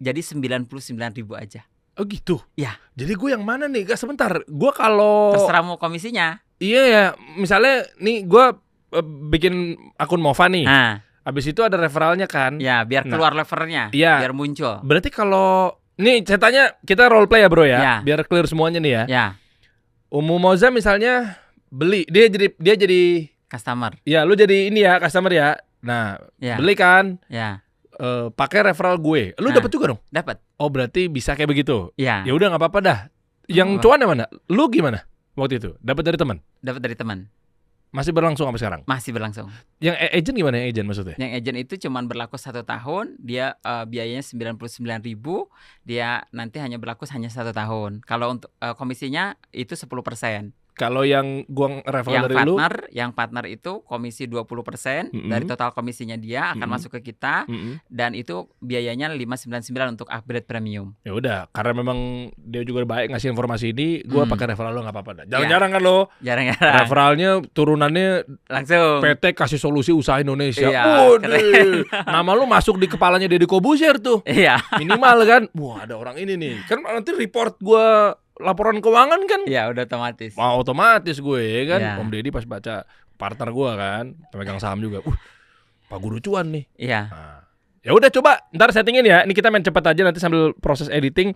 Jadi 99.000 aja. Oh gitu? Ya. Jadi gue yang mana nih? Gak sebentar. Gue kalau terserah mau komisinya. Iya ya. Misalnya nih gue bikin akun Mova nih. Habis itu ada referralnya kan? Ya, biar keluar levernya. Iya. Biar muncul. Berarti kalau nih ceritanya kita role play ya bro ya. Biar clear semuanya nih ya. Ya. Umu Moza misalnya beli, dia jadi customer. Ya, lu jadi ini ya customer ya. Nah, beli kan? Ya. Pakai referral gue, lu dapat juga dong? Dapat. Oh berarti bisa kayak begitu? Ya. Ya udah nggak apa-apa dah. Yang cuan yang mana? Lu gimana waktu itu? Dapat dari teman? Dapat dari teman. Masih berlangsung sampai sekarang? Masih berlangsung. Yang agent gimana? Yang agent maksudnya? Yang agent itu cuman berlaku 1 tahun. Dia biayanya 99.000. Dia nanti hanya berlaku hanya 1 tahun. Kalau untuk komisinya itu 10%. Kalau yang gua referral dari lu, yang partner itu komisi 20% dari total komisinya dia akan masuk ke kita, dan itu biayanya 599 untuk upgrade premium. Ya udah, karena memang dia juga baik ngasih informasi ini, gua pakai referral lo nggak apa-apa dah. Jarang-jarang kan lo. Jarang-jarang. Referralnya turunannya Langsung PT kasih solusi usaha Indonesia. Iya, Nama lu masuk di kepalanya Deddy Kobusier tuh. Iya. Minimal kan. Wah, ada orang ini nih. Kan nanti report gua laporan keuangan kan. Iya, udah otomatis. Mau otomatis gue kan. Iya. Om Deddy pas baca partner gua kan, pemegang saham juga. Pak Guru Cuan nih. Iya. Nah, ya udah coba ntar settingin ya. Ini kita main cepet aja nanti sambil proses editing.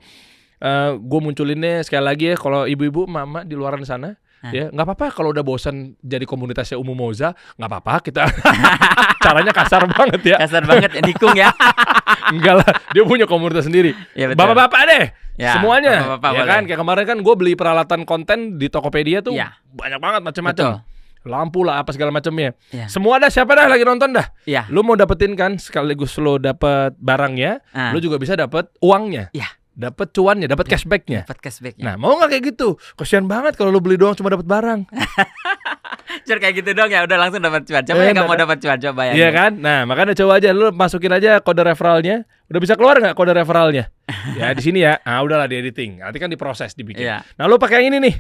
Gue munculinnya sekali lagi ya. Kalau ibu-ibu, mama di luaran sana, ya nggak apa-apa kalau udah bosan jadi komunitasnya Umu Moza, nggak apa-apa kita. Caranya kasar banget ya. Kasar banget, nikung ya. Enggak lah, dia punya komunitas sendiri. Ya, betul. Bapak-bapak deh. Ya, semuanya. bapak-bapak Ya boleh. kan, kayak kemarin kan gue beli peralatan konten di Tokopedia tuh Ya. banyak banget macam-macam. Lampu lah apa segala macamnya. Ya. Semua dah, siapa dah lagi nonton dah. Iya. Lu mau dapetin kan sekaligus lu dapet barangnya, lu juga bisa dapet uangnya. Iya. Dapat cuannya, dapat cashbacknya. Dapat cashbacknya. Nah, mau nggak kayak gitu? Kasian banget kalau lu beli doang cuma dapat barang. Cur kayak gitu dong ya, udah langsung dapat cuan. Coba yang nggak mau dapat cuan, coba ya. Iya kan? Nah, makanya coba aja lu masukin aja kode referralnya. Udah bisa keluar nggak kode referralnya? Ya di sini ya. Ah, udahlah di editing. Nanti kan diproses, dibikin. Iya. Nah, lu pakai yang ini nih.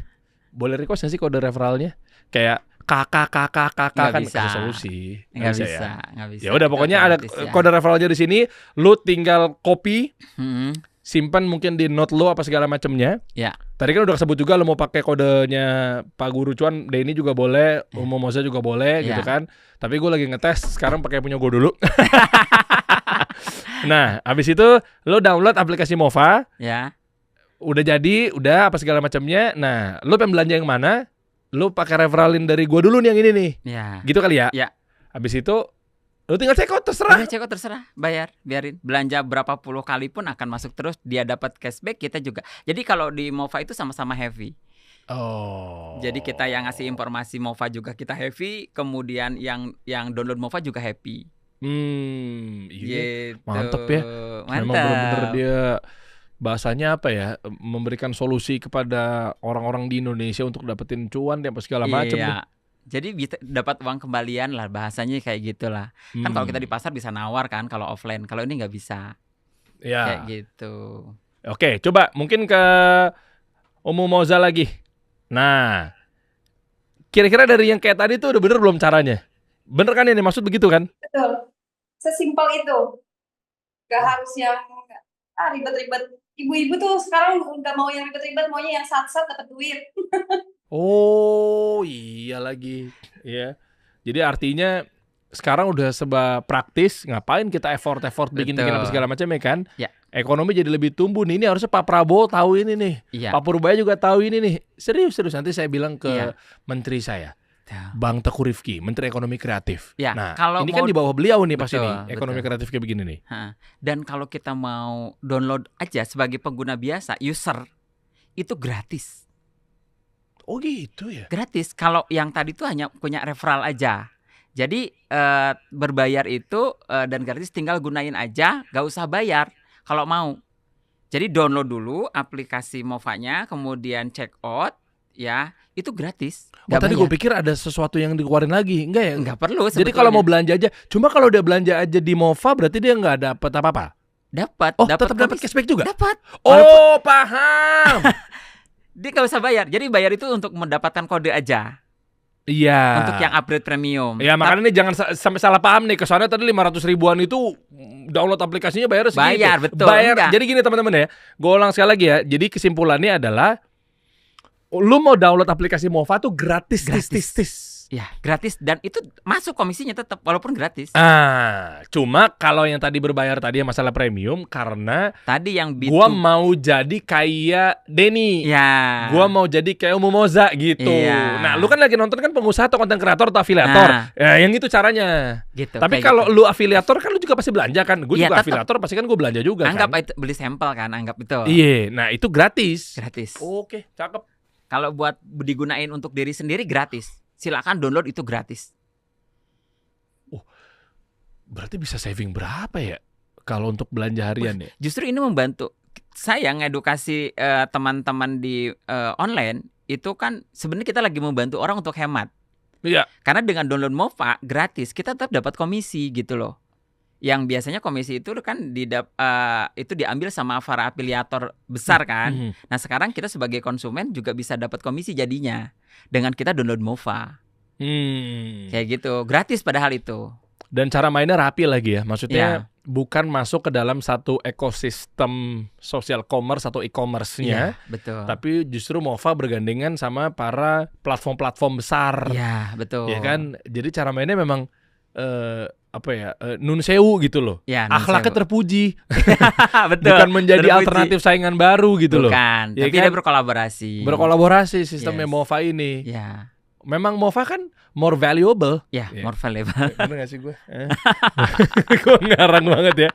Boleh request nggak sih kode referralnya? Kayak KK kan bisa. kasih solusi. Nggak ya. bisa, nggak bisa. Ya udah, Itu pokoknya ada otomatis ya. kode referralnya di sini. Lu tinggal copy, simpan mungkin di note lo apa segala macamnya. Ya. Tadi kan udah sebut juga lo mau pakai kodenya Pak Guru Cuan, Denny juga boleh, Umu Moza juga boleh gitu kan. Tapi gue lagi ngetes sekarang pakai punya gue dulu. Nah, habis itu lo download aplikasi Mova. Ya. Udah jadi, udah apa segala macamnya. Nah, lo pengen belanja yang mana? Lo pakai referralin dari gue dulu nih yang ini nih. Ya. Gitu kali ya? Ya. Habis itu lo tinggal check out, terserah. Udah cek terserah, bayar, biarin. Belanja berapa puluh kali pun akan masuk terus, dia dapat cashback, kita juga. Jadi kalau di Mova itu sama-sama heavy. Oh. Jadi kita yang ngasih informasi Mova juga kita heavy, kemudian yang download Mova juga happy. Iya. Gitu. Mantep ya. Memang benar-benar dia bahasanya apa ya, memberikan solusi kepada orang-orang di Indonesia untuk dapetin cuan dan apa segala macam. Iya. Jadi bisa dapat uang kembalian lah, bahasanya kayak gitulah. Kan kalau kita di pasar bisa nawar kan kalau offline, kalau ini nggak bisa. Ya. Kayak gitu. Oke, coba mungkin ke Umu Moza lagi. Nah, kira-kira dari yang kayak tadi tuh udah bener belum caranya? Bener kan ini maksud begitu kan? Betul. Sesimpel itu. Gak harus yang ribet-ribet. Ibu-ibu tuh sekarang nggak mau yang ribet-ribet, maunya yang sat-sat dapat duit. Oh iya lagi, ya. Jadi artinya sekarang udah serba praktis. Ngapain kita effort bikin apa segala macam ya kan? Ya. Ekonomi jadi lebih tumbuh nih. Ini harusnya Pak Prabowo tahu ini nih. Iya. Pak Purbaya juga tahu ini nih. Serius nanti saya bilang ke Iya. menteri saya, Bang Teguh Rifki, Menteri Ekonomi Kreatif. Ya, Nah, kalau ini kan di bawah beliau nih pasti Betul, nih. Ekonomi kreatif kayak begini nih. Dan kalau kita mau download aja sebagai pengguna biasa, user, itu gratis. Oh gitu ya. Gratis. Kalau yang tadi tuh hanya punya referral aja. Jadi berbayar itu dan gratis, tinggal gunain aja, gak usah bayar kalau mau. Jadi download dulu aplikasi Mova-nya, kemudian check out, ya itu gratis. Oh, tadi gue pikir ada sesuatu yang dikeluarin lagi. Enggak ya? Nggak perlu. Jadi kalau mau belanja aja, cuma kalau udah belanja aja di Mova berarti dia nggak dapat apa-apa. dapat. Oh, tetap dapat cashback juga. Dapat. Oh, paham. Dia nggak usah bayar. Jadi bayar itu untuk mendapatkan kode aja. Iya. Untuk yang upgrade premium. Ya makanya nih jangan sampai salah paham nih. Kesannya tadi 500 ribuan itu download aplikasinya bayar segitu. Bayar, betul. Bayar. Enggak. Jadi gini teman-teman ya. Gue ulang sekali lagi ya. Jadi kesimpulannya adalah lu mau download aplikasi Mova tuh gratis. Ya, gratis, dan itu masuk komisinya tetap walaupun gratis. Cuma kalau yang tadi berbayar tadi yang masalah premium, karena Tadi yang B2, gua mau jadi kayak Denny. ya. Gua mau jadi kayak Umu Moza gitu. Iya. Nah, lu kan lagi nonton kan pengusaha atau konten kreator atau afiliator. Ya, yang itu caranya. Gitu. Tapi kayak kalau gitu. lu afiliator kan lu juga pasti belanja kan. Gue Iya, juga tetap. afiliator pasti kan gue belanja juga anggap kan. itu beli sampel kan, anggap itu Iya, nah itu gratis. gratis. Oke, cakep. Kalau buat digunain untuk diri sendiri gratis. Silakan download, itu gratis. Berarti bisa saving berapa ya kalau untuk belanja harian ya? Justru ini membantu saya ngedukasi teman-teman di online itu kan sebenarnya kita lagi membantu orang untuk hemat. Iya. Karena dengan download Mova gratis kita tetap dapat komisi gitu loh. Yang biasanya komisi itu kan itu diambil sama para afiliator besar kan. Nah sekarang kita sebagai konsumen juga bisa dapat komisi jadinya dengan kita download Mova. Kayak gitu, gratis padahal itu. Dan cara mainnya rapi lagi ya, maksudnya Iya. bukan masuk ke dalam satu ekosistem social commerce atau e-commerce-nya, Betul. tapi justru Mova bergandengan sama para platform-platform besar. Iya, betul. Ya kan, jadi cara mainnya memang nun sewu gitu loh. Ya, nun Akhlaknya sewu. terpuji, Betul. bukan menjadi Terpuji. alternatif saingan baru gitu loh. Bukan, Ya tapi kan? dia berkolaborasi. Berkolaborasi sistemnya Yes. Mova ini. Ya, Memang Mova kan more valuable. ya, Iya. more valuable. Bener gak sih gue? Gue ngarang banget ya.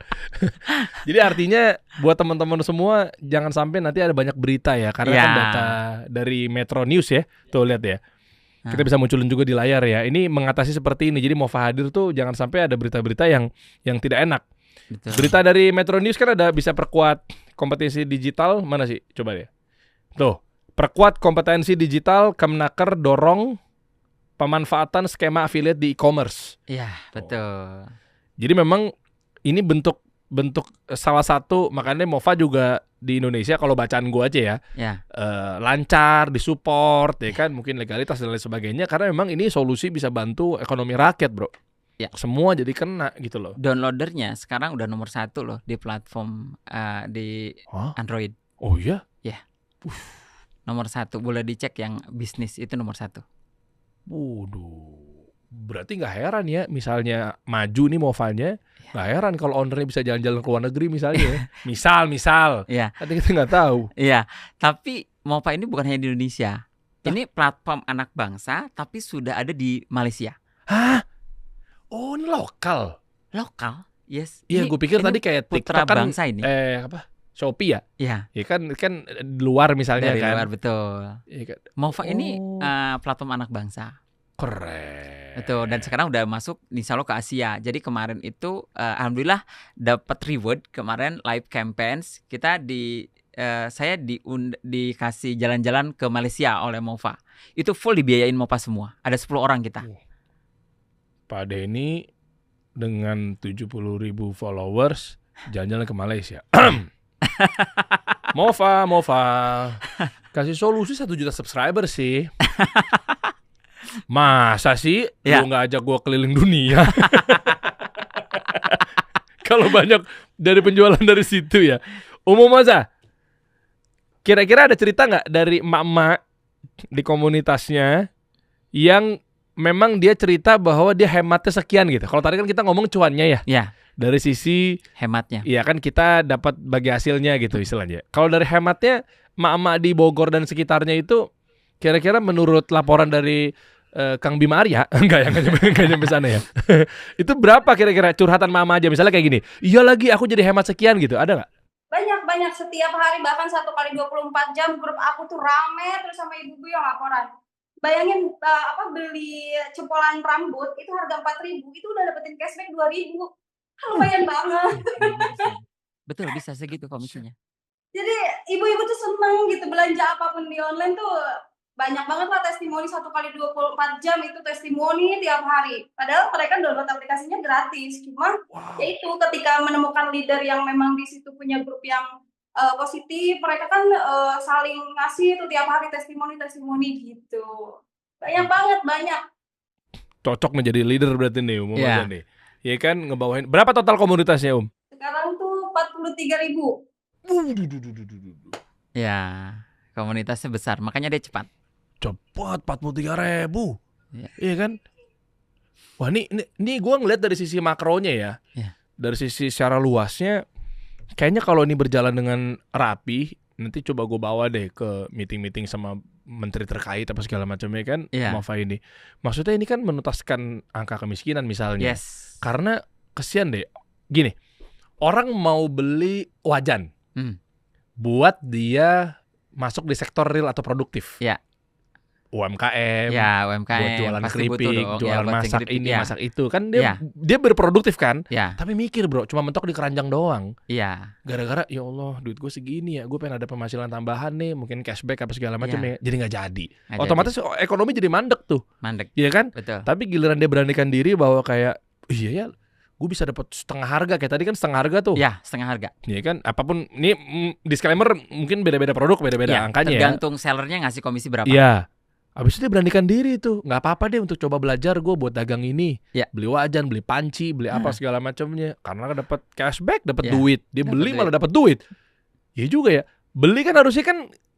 Jadi artinya buat teman-teman semua jangan sampai nanti ada banyak berita ya, karena Ya. kan data dari Metro News ya. Tuh lihat ya. Kita Nah. bisa munculin juga di layar ya. Ini mengatasi seperti ini. Jadi Mova hadir tuh jangan sampai ada berita-berita yang tidak enak. Betul. Berita dari Metro News kan ada bisa perkuat kompetensi digital, mana sih? Coba deh. Tuh, perkuat kompetensi digital, Kemnaker dorong pemanfaatan skema affiliate di e-commerce. Iya, betul. Jadi memang ini bentuk salah satu, makanya Mova juga di Indonesia kalau bacaan gua aja ya, Ya, lancar, disupport ya kan, mungkin legalitas dan lain sebagainya, karena memang ini solusi bisa bantu ekonomi rakyat, bro. Ya. Semua jadi kena gitu loh. downloadernya sekarang udah nomor 1 loh di platform di Hah? Android. Oh iya? Nomor 1, boleh dicek yang bisnis itu nomor 1. Waduh. Berarti nggak heran ya, misalnya maju nih Movanya, nggak heran kalau ownernya bisa jalan-jalan ke luar negeri misalnya. ya. misal. Iya. Kan kita nggak tahu. Iya, tapi Mova ini bukan hanya di Indonesia. Ini platform anak bangsa tapi sudah ada di Malaysia. Hah? Oh ini lokal. Lokal. Yes. Iya, Ini- gue pikir ini tadi kayak putra TikTok kan, bangsa ini. Shopee ya? Iya, Ya kan luar misalnya dari kan. luar betul. Iya kan? Mova ini Oh. platform anak bangsa. Keren. Betul, dan sekarang udah masuk insya Allah ke Asia. Jadi kemarin itu alhamdulillah dapat reward kemarin live campaigns kita saya dikasih jalan-jalan ke Malaysia oleh Mova. Itu full dibiayain Mova semua. Ada 10 orang kita. Pak Denny dengan 70.000 followers jalan-jalan ke Malaysia. Mova kasih solusi 1 juta subscriber sih. Masa sih Ya. lu nggak ajak gua keliling dunia? Kalau banyak dari penjualan dari situ ya. Umum aja. Kira-kira ada cerita nggak dari emak-emak di komunitasnya yang memang dia cerita bahwa dia hematnya sekian gitu. Kalau tadi kan kita ngomong cuannya ya. Ya, Dari sisi hematnya. iya kan kita dapat bagi hasilnya gitu istilahnya. Kalau dari hematnya emak-emak di Bogor dan sekitarnya itu kira-kira menurut laporan dari Kang Bima Arya enggak ya, enggak nyampe sana ya. Itu berapa kira-kira curhatan mama aja misalnya kayak gini. Iya lagi aku jadi hemat sekian gitu. Ada nggak? Banyak setiap hari, bahkan 1 kali 24 jam grup aku tuh rame terus sama ibu-ibu yang laporan. Bayangin beli cepolan rambut itu harga 4.000, itu udah dapetin cashback 2.000. Lumayan banget. Betul, bisa segitu komisinya. Jadi ibu-ibu tuh seneng gitu belanja apapun di online tuh. Banyak banget lah testimoni 1 kali 24 jam itu testimoni tiap hari. Padahal mereka download aplikasinya gratis. Cuma ya itu ketika menemukan leader yang memang di situ punya grup yang positif, mereka kan saling ngasih tuh tiap hari testimoni gitu. Banyak. Cocok menjadi leader berarti nih Om Iya. nih. Ya kan ngebawain. Berapa total komunitasnya Om? Sekarang tuh 43.000. Ya, komunitasnya besar, makanya dia cepat. Cepat 43.000. Iya. Iya kan? Wah ini gue ngeliat dari sisi makronya ya. Iya. Dari sisi secara luasnya, kayaknya kalau ini berjalan dengan rapi, nanti coba gue bawa deh ke meeting-meeting sama menteri terkait apa segala macamnya kan, Iya. Mova ini. Maksudnya ini kan menuntaskan angka kemiskinan misalnya. Yes. Karena kesian deh, gini, orang mau beli wajan buat dia masuk di sektor real atau produktif. Ya. UMKM, Ya, UMKM buat jualan pasti butuh keripik, dong. jualan buat yang masak keripik, ini, ya. masak itu. Kan Ya. dia berproduktif kan? Ya, Tapi mikir bro, cuma mentok di keranjang doang. iya. Gara-gara ya Allah duit gue segini ya, gue pengen ada penghasilan tambahan nih, mungkin cashback apa segala macam Iya. ya, jadi nggak jadi. Nggak Otomatis ekonomi jadi mandek tuh, Mandek. iya kan? Betul. Tapi giliran dia beranikan diri bahwa kayak iya ya, gue bisa dapat setengah harga kayak tadi kan setengah harga tuh, Ya, setengah harga. iya kan? Apapun ini disclaimer mungkin beda-beda produk, beda-beda Ya, angkanya ya. tergantung sellernya ngasih komisi berapa. Iya. Habis itu dia beranikan diri tuh, nggak apa-apa deh untuk coba belajar gue buat dagang ini, Ya. beli wajan, beli panci, beli apa segala macamnya, karena dapat cashback, dapat Ya. duit, dia Dapat beli duit. malah dapat duit. Iya juga ya, beli kan harusnya kan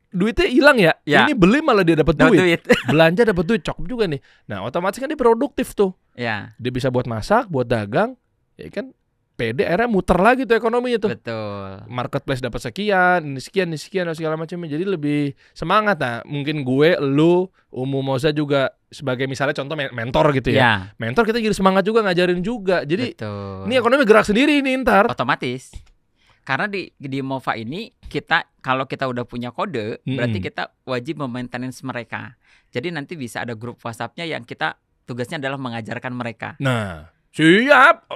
duitnya hilang ya, Ya. ini beli malah dia dapat Dapat duit, duit. belanja dapat duit, cakep juga nih. Nah otomatis kan dia produktif tuh, Ya, dia bisa buat masak, buat dagang, ya kan, pede akhirnya muter lagi tuh ekonominya tuh. betul. Marketplace dapat sekian, ini sekian dan segala macamnya. Jadi lebih semangat. Nah, mungkin gue, lu, Umu Moza juga sebagai misalnya contoh mentor gitu ya. Ya, Mentor kita jadi semangat juga ngajarin juga. Jadi betul. ini ekonomi gerak sendiri ini ntar. Otomatis. Karena di Mova ini kita kalau kita udah punya kode, berarti kita wajib memaintenance mereka. Jadi nanti bisa ada grup WhatsApp-nya yang kita tugasnya adalah mengajarkan mereka. Nah, siap.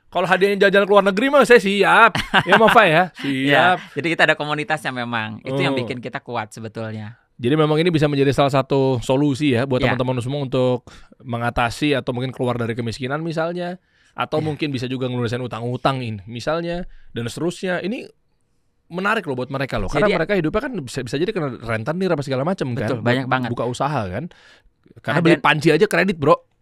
Kalau hadiahnya jalan ke luar negeri mah saya siap. Ya Mova ya, siap. Ya, jadi kita ada komunitasnya memang. Itu yang Oh. bikin kita kuat sebetulnya. Jadi memang ini bisa menjadi salah satu solusi ya buat Ya. teman-teman semua untuk mengatasi atau mungkin keluar dari kemiskinan misalnya, atau Ya. mungkin bisa juga ngelunasin utang-utang ini misalnya dan seterusnya. Ini menarik loh buat mereka loh, karena Jadi- mereka hidupnya kan bisa jadi kena rentenir apa segala macam kan. Betul, banyak banget. Buka usaha kan. Karena Ada- beli panci aja kredit, Bro.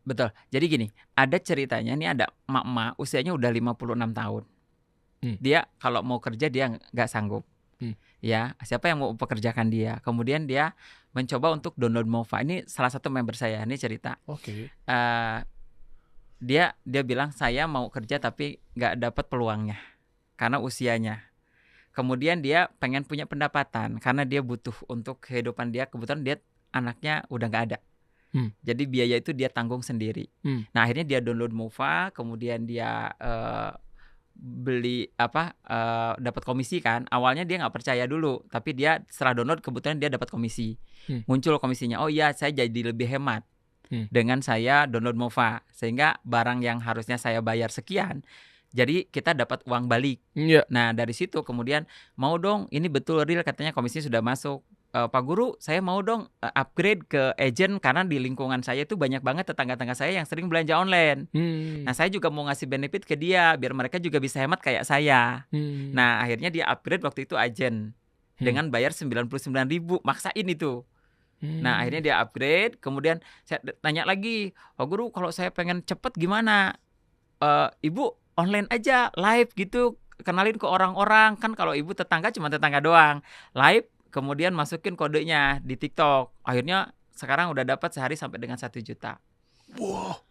Betul. Jadi gini, ada ceritanya nih, ada emak-emak usianya udah 56 tahun. Dia kalau mau kerja dia nggak sanggup. Ya, siapa yang mau pekerjakan dia? Kemudian dia mencoba untuk download Mova. Ini salah satu member saya, ini cerita. Oke. Dia bilang saya mau kerja tapi nggak dapat peluangnya karena usianya. Kemudian dia pengen punya pendapatan karena dia butuh untuk kehidupan dia. Kebetulan dia anaknya udah nggak ada. Jadi biaya itu dia tanggung sendiri. Nah akhirnya dia download Mova, kemudian dia beli dapat komisi kan. Awalnya dia nggak percaya dulu, tapi dia setelah download kebetulan dia dapat komisi. Muncul komisinya. Oh iya, saya jadi lebih hemat dengan saya download Mova, sehingga barang yang harusnya saya bayar sekian, jadi kita dapat uang balik. Iya. Nah dari situ kemudian mau dong, ini betul real katanya komisi sudah masuk. Pak Guru, saya mau dong upgrade ke agent karena di lingkungan saya itu banyak banget tetangga-tetangga saya yang sering belanja online. Nah saya juga mau ngasih benefit ke dia biar mereka juga bisa hemat kayak saya. Nah akhirnya dia upgrade waktu itu agent dengan bayar 99.000, maksain itu. Nah akhirnya dia upgrade, kemudian saya tanya lagi, Pak Guru kalau saya pengen cepet gimana? Ibu online aja, live gitu, kenalin ke orang-orang. Kan kalau ibu tetangga cuma tetangga doang, live. Kemudian masukin kodenya di TikTok. Akhirnya sekarang udah dapat sehari sampai dengan 1 juta. Wow.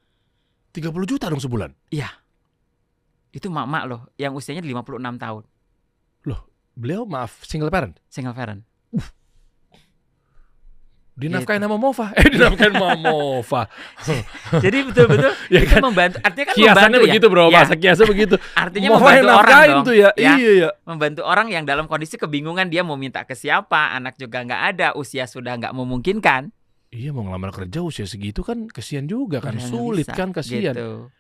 30 juta dong sebulan. Iya. Itu mak-mak loh yang usianya 56 tahun. Loh, beliau maaf single parent. Single parent. Dinafkahin sama Mova. Dinafkahin sama Mova. Jadi betul-betul Ya itu kan? membantu. Artinya kan Kiasannya membantu begitu, Bro. Ya. Masa kiasnya begitu. Artinya Mova yang membantu orang nafkahin dong. tuh ya. Ya. Iya ya. Membantu orang yang dalam kondisi kebingungan, dia mau minta ke siapa, anak juga nggak ada, usia sudah nggak memungkinkan. Iya, mau ngelamar kerja usia segitu kan kesian juga kan. Udah nggak Sulit bisa, kan, kesian. Gitu.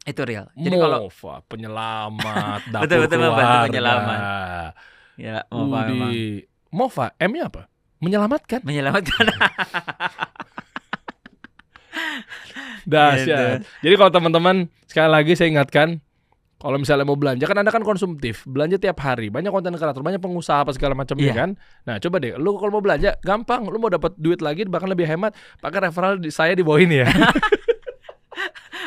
Itu real. Jadi kalau Mova penyelamat dapur Betul-betul membantu keluarga. penyelamat. Ya, Mova memang Mova M-nya apa? Menyelamatkan. menyelamatkan. Dahsyat. Jadi kalau teman-teman sekali lagi saya ingatkan, kalau misalnya mau belanja kan Anda kan konsumtif, belanja tiap hari, banyak konten kreator, banyak pengusaha apa segala macamnya Iya. kan. Nah, coba deh lu kalau mau belanja gampang, lu mau dapat duit lagi bahkan lebih hemat, pakai referral saya di bawah ini ya.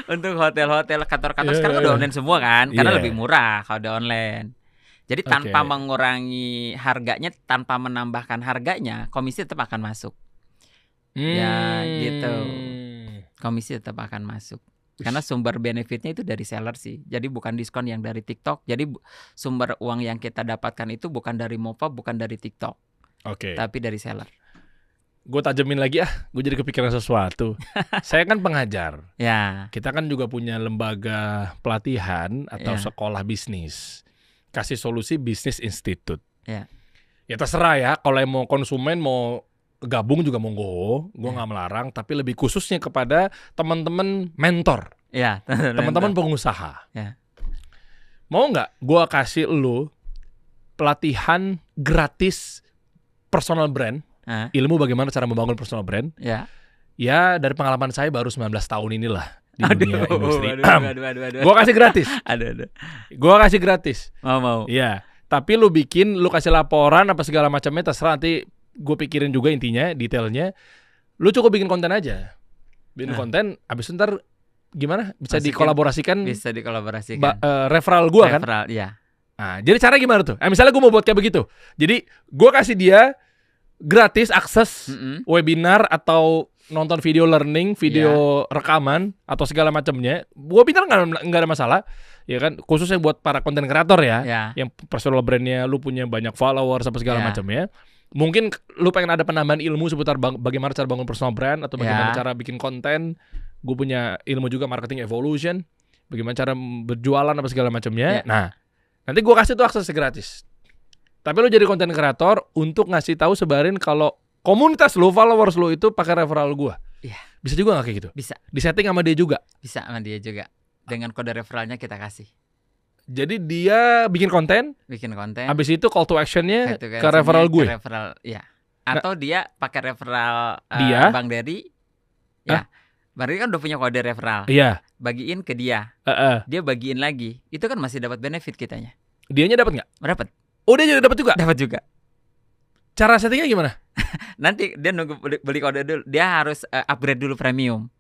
Untuk hotel-hotel, kantor-kantor Iya, sekarang iya. udah online semua kan, karena Iya. lebih murah kalau udah online. Jadi tanpa mengurangi harganya, tanpa menambahkan harganya, komisi tetap akan masuk. Ya, gitu. Komisi tetap akan masuk. Karena sumber benefitnya itu dari seller sih. Jadi bukan diskon yang dari TikTok. Jadi sumber uang yang kita dapatkan itu bukan dari Mova, bukan dari TikTok, Oke. tapi dari seller. Gue tajemin lagi gue jadi kepikiran sesuatu. Saya kan pengajar. Ya, Kita kan juga punya lembaga pelatihan atau Ya. sekolah bisnis. Kasih solusi bisnis institute. Ya. Ya terserah ya, kalau yang mau konsumen mau gabung juga monggo, gue Ya. nggak melarang, tapi lebih khususnya kepada teman-teman mentor, Ya, teman-teman pengusaha. Ya. Mau nggak gue kasih lu pelatihan gratis personal brand, Ah, ilmu bagaimana cara membangun personal brand? ya. Ya dari pengalaman saya baru 19 tahun inilah di dunia industri. Aduh. Gue kasih gratis, Aduh. gue kasih gratis. Mau. Iya, tapi lu kasih laporan apa segala macamnya terserah, nanti gue pikirin juga intinya, detailnya. Lu cukup bikin konten aja. Bikin konten, abis itu ntar gimana? Bisa Masukin, dikolaborasikan, Bisa dikolaborasikan. referral gue kan? Referral, iya. Nah, jadi cara gimana tuh? Misalnya gue mau buat kayak begitu. Jadi gue kasih dia gratis akses Mm-mm. webinar atau nonton video learning, video rekaman atau segala macamnya. Webinar nggak ada masalah, ya kan? Khususnya buat para konten kreator ya. Ya. Yang personal brandnya lu punya banyak followers apa segala Ya. macamnya. Mungkin lu pengen ada penambahan ilmu seputar bagaimana cara bangun personal brand atau bagaimana Ya. cara bikin konten. Gue punya ilmu juga marketing evolution, bagaimana cara berjualan apa segala macamnya. Ya. Nah, nanti gue kasih tuh akses gratis. Tapi lu jadi konten kreator untuk ngasih tahu sebarin kalau komunitas lu, followers lu itu pakai referral gue. Iya. Bisa juga nggak kayak gitu? Bisa Disetting sama dia juga. sama dia juga. Dengan kode referralnya kita kasih. Jadi dia bikin konten, Bikin konten. abis itu call to actionnya Itu ke referral gue. Ke referral, ya. Atau dia pakai referral Dia? Bang Dery. Ya. Bang Dery kan udah punya kode referral. Iya. Bagiin ke dia. Dia bagiin lagi. Itu kan masih dapat benefit kitanya. Dianya dapat nggak? Dapat. Oh, dia juga dapat juga. Dapat juga. Cara settingnya gimana? Nanti dia nunggu beli kode dulu. Dia harus upgrade dulu premium.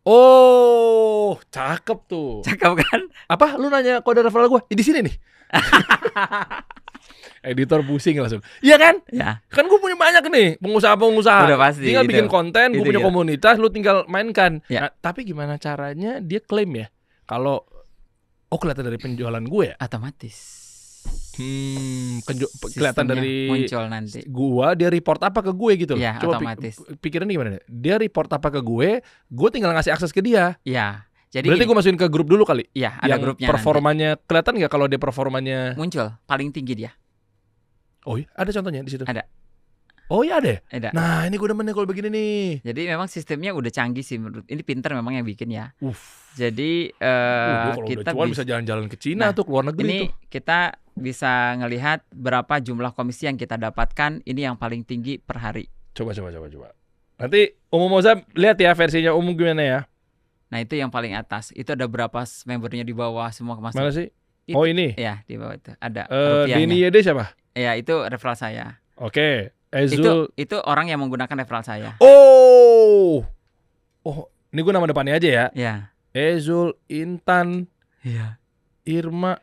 Oh, cakep tuh. Cakep kan? Apa? Lu nanya kode referral gue? Di sini nih. Editor pusing langsung. Iya kan? Ya. Kan gue punya banyak nih pengusaha-pengusaha. Udah pasti, Tinggal itu. bikin konten, gue Itu punya gitu. komunitas, lu tinggal mainkan. Ya. Nah, tapi gimana caranya dia klaim ya? Kalau kelihatan dari penjualan gue ya? Otomatis. Kelihatan Sistemnya dari muncul nanti. gua, dia report apa ke gue gitu loh. Iya, Coba otomatis. pikirannya gimana? Dia report apa ke gue tinggal ngasih akses ke dia. Iya. Jadi Berarti gini, gue masukin ke grup dulu kali. iya, ada Yang grupnya performanya kelihatan nggak kalau dia performanya? nanti. Muncul paling tinggi dia. Oh iya, ada contohnya di situ. Ada. Oh iya ada. Ada. Nah, ini gue demen nih kalau begini nih. Jadi memang sistemnya udah canggih sih menurut. Ini pinter memang yang bikin ya. Jadi Gua kalau kita udah cuan bisa jalan-jalan ke Cina Nah, tuh, ke luar negeri ini tuh. kita bisa ngelihat berapa jumlah komisi yang kita dapatkan. Ini yang paling tinggi per hari. Coba. Nanti Umum Mozab lihat ya versinya umum gimana ya. Nah itu yang paling atas. Itu ada berapa membernya di bawah semua masuk. Mana sih? Itu- Oh ini. Ya di bawah itu ada Denny rupiahnya. Yede siapa? Ya itu referral saya. Oke. Ezul. Itu orang yang menggunakan referral saya. Oh, ini gue nama depannya aja ya. Ya. Ezul, Intan, Iya. Irma,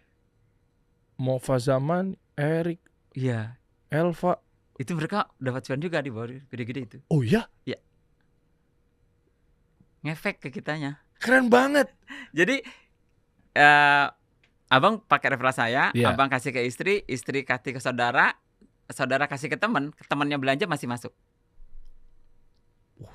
Mova Zaman, Erik, Iya. Elva. Itu mereka dapat cuan juga di bawah gede-gede itu. Oh iya, Ngefek ke kitanya. keren banget. Jadi abang pakai referral saya, Iya. abang kasih ke istri, istri kasih ke saudara, saudara kasih ke temannya belanja masih masuk.